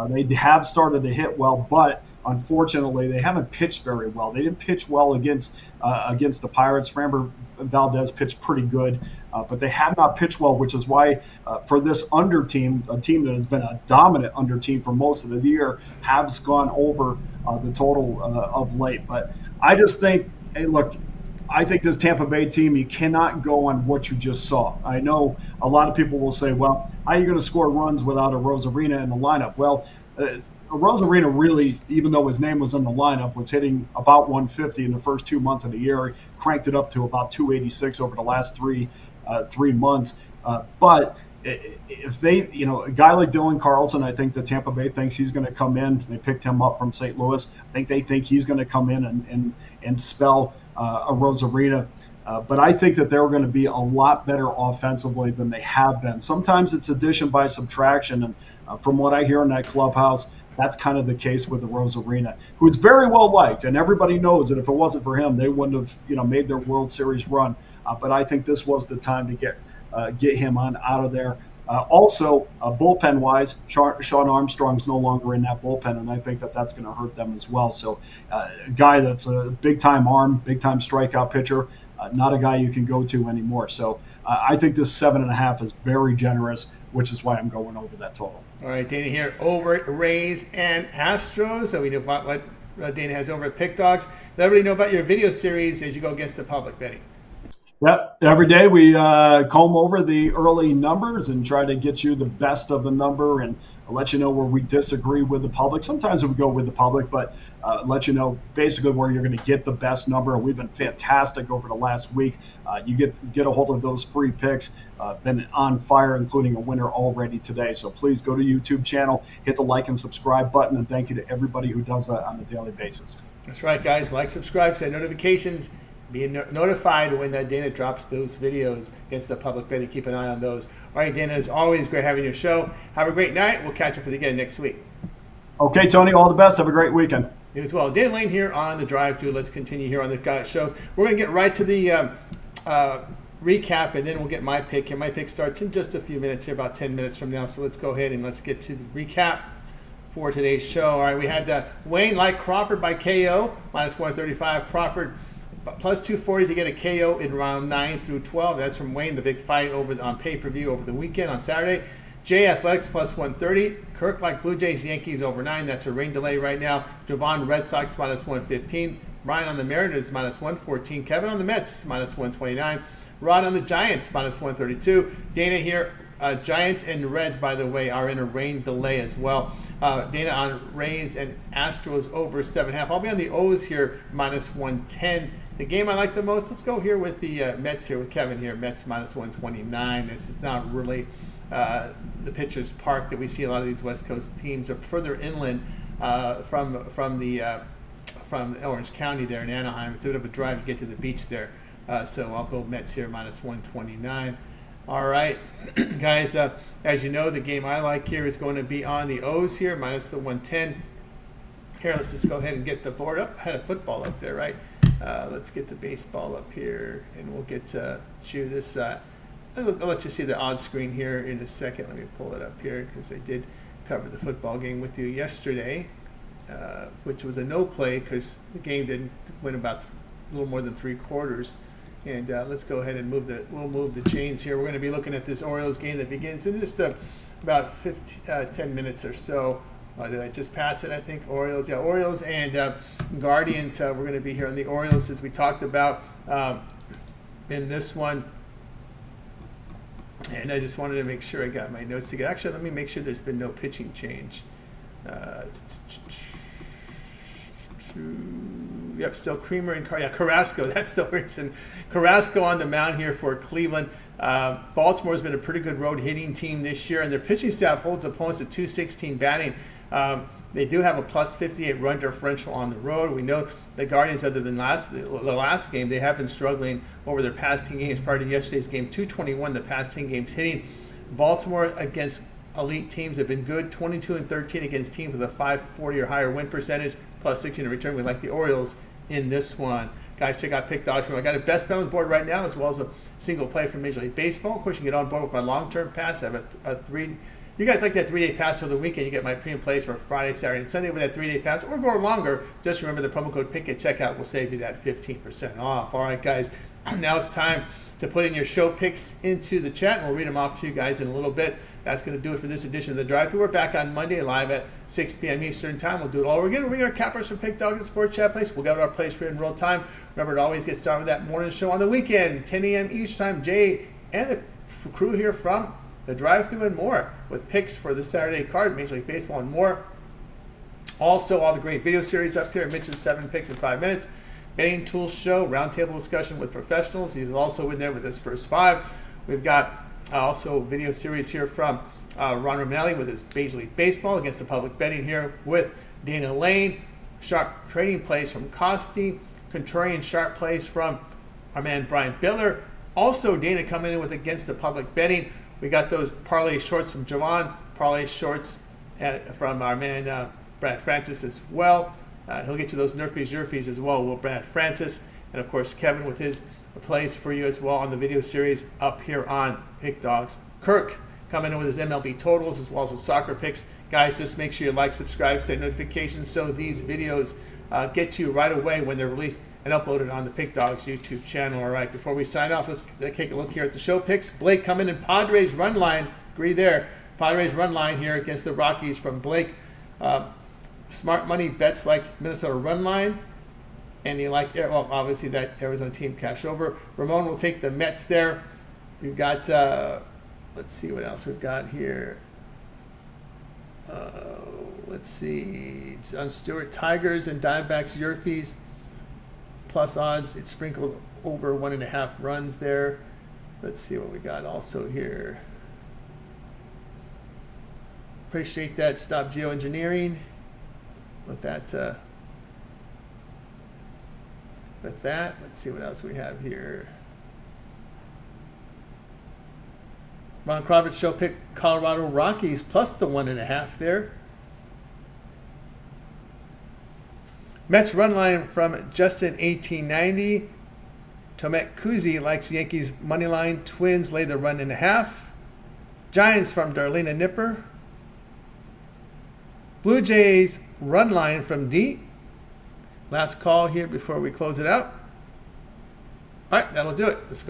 They have started to hit well, but unfortunately, they haven't pitched very well. They didn't pitch well against the Pirates. Framber Valdez pitched pretty good, but they have not pitched well, which is why for this under team, a team that has been a dominant under team for most of the year, has gone over the total of late. But I just think, hey, look, I think this Tampa Bay team, you cannot go on what you just saw. I know a lot of people will say, well, how are you going to score runs without a Rosarina in the lineup? Well, Rosarina really, even though his name was in the lineup, was hitting about 150 in the first 2 months of the year. He cranked it up to about 286 over the last three months. But if they, a guy like Dylan Carlson, I think that Tampa Bay thinks he's going to come in. They picked him up from St. Louis. I think they think he's going to come in and spell a Rosarina. But I think that they're going to be a lot better offensively than they have been. Sometimes it's addition by subtraction. And from what I hear in that clubhouse, that's kind of the case with the Rosarina, who is very well liked, and everybody knows that if it wasn't for him, they wouldn't have made their World Series run. But I think this was the time to get him on out of there. Also, bullpen-wise, Sean Armstrong's no longer in that bullpen, and I think that that's going to hurt them as well. So a guy that's a big-time arm, big-time strikeout pitcher, not a guy you can go to anymore. So I think this 7.5 is very generous, which is why I'm going over that total. All right, Dana here, over Rays and Astros. So we know what Dana has over at Pick Dogs. Let everybody know about your video series as you go against the public, Benny. Yep. Every day we comb over the early numbers and try to get you the best of the number and let you know where we disagree with the public. Sometimes we go with the public, but let you know basically where you're going to get the best number. We've been fantastic over the last week. You get a hold of those free picks. Been on fire, including a winner already today. So please go to YouTube channel, hit the like and subscribe button, and thank you to everybody who does that on a daily basis. That's right, guys. Like, subscribe, set notifications. Be notified when Dana drops those videos against the public. Better keep an eye on those. All right, Dana, as always, great having your show. Have a great night. We'll catch up with you again next week. Okay, Tony, all the best. Have a great weekend. You as well. Dan Lane here on the Drive Thru. Let's continue here on the show. We're going to get right to the recap, and then we'll get my pick. And my pick starts in just a few minutes here, about 10 minutes from now. So let's go ahead and let's get to the recap for today's show. All right, we had Wayne like Crawford by KO, minus 135. Crawford plus 240 to get a KO in round 9 through 12. That's from Wayne, the big fight on pay-per-view over the weekend on Saturday. Jay Athletics plus 130. Kirk like Blue Jays, Yankees over 9. That's a rain delay right now. Jovan Red Sox minus 115. Brian on the Mariners minus 114. Kevin on the Mets minus 129. Rod on the Giants minus 132. Dana here. Giants and Reds, by the way, are in a rain delay as well. Dana on Rays and Astros over 7.5. I'll be on the O's here minus 110. The game I like the most, let's go here with the Mets here with Kevin here. Mets minus 129. This is not really the pitcher's park that we see a lot of these West Coast teams are further inland from Orange County there in Anaheim. It's a bit of a drive to get to the beach there. So I'll go Mets here minus 129. All right, guys, as you know, the game I like here is going to be on the O's here, minus the 110. Here, let's just go ahead and get the board up. I had a football up there, right? Let's get the baseball up here, and we'll get to chew this. I'll let you see the on screen here in a second. Let me pull it up here because I did cover the football game with you yesterday, which was a no play because the game didn't win about a little more than 3/4. And let's go ahead and we'll move the chains here. We're going to be looking at this Orioles game that begins in just about 10 minutes or so. Did I just pass it? I think Orioles and Guardians. We're going to be here on the Orioles as we talked about in this one. And I just wanted to make sure I got my notes together. Actually, let me make sure there's been no pitching change. Yep, so Creamer and Carrasco. That's the reason. Carrasco on the mound here for Cleveland. Baltimore's been a pretty good road hitting team this year, and their pitching staff holds opponents at .216 batting. They do have a +58 run differential on the road. We know the Guardians, other than the last game, they have been struggling over their past 10 games. Prior to yesterday's game, .221 the past 10 games hitting. Baltimore against elite teams have been good, 22-13 against teams with a .540 or higher win percentage, +16 in return. We like the Orioles in this one. Guys, check out Pick Dogs. I got a best bet on the board right now, as well as a single play from Major League Baseball. Of course, you can get on board with my long-term pass. I have a 3. You guys like that 3-day pass for the weekend. You get my premium plays for Friday, Saturday, and Sunday with that 3-day pass, or go longer. Just remember the promo code PICK at checkout will save you that 15% off. All right, guys, now it's time to put in your show picks into the chat, and we'll read them off to you guys in a little bit. That's going to do it for this edition of the Drive-Thru. We're back on Monday live at 6 p.m. Eastern Time. We'll do it all over again. We'll bring our cappers from Pick Dog and Sport Chat Place. We'll get our plays for you in real time. Remember to always get started with that morning show on the weekend, 10 a.m. Eastern Time. Jay and the crew here from the Drive-Thru and more with picks for the Saturday card, Major League Baseball and more. Also, all the great video series up here. Mitch's 7 picks in 5 minutes. Betting Tools Show, roundtable discussion with professionals. He's also in there with his first 5. We've got also a video series here from Ron Romanelli with his Major League Baseball against the public betting here with Dana Lane. Sharp trading plays from Costi. Contrarian sharp plays from our man Brian Bitler. Also, Dana coming in with against the public betting. We got those parlay shorts from Jovan, parlay shorts from our man Brad Francis as well. He'll get you those Nerfies as well, will Brad Francis. And of course, Kevin with his plays for you as well on the video series up here on Pick Dogs. Kirk coming in with his MLB totals as well as his soccer picks. Guys, just make sure you like, subscribe, set notifications so these videos get to you right away when they're released and uploaded on the Pick Dogs YouTube channel. All right, before we sign off, let's take a look here at the show picks. Blake coming in Padres run line. Agree there. Padres run line here against the Rockies from Blake. Smart Money bets likes Minnesota run line. And you like, well, obviously that Arizona team cash over. Ramon will take the Mets there. We've got, let's see what else we've got here. Let's see. John Stewart, Tigers and Diamondbacks, Yerfees. Plus odds. It's sprinkled over 1.5 runs there. Let's see what we got also here. Appreciate that. Stop Geoengineering. With that, let's see what else we have here. Ron Crawford show pick Colorado Rockies plus the 1.5 there. Mets run line from Justin 1890. Tomek Kuzi likes Yankees money line. Twins lay the run 1.5. Giants from Darlena Nipper. Blue Jays run line from D. Last call here before we close it out. All right, that'll do it. Let's go.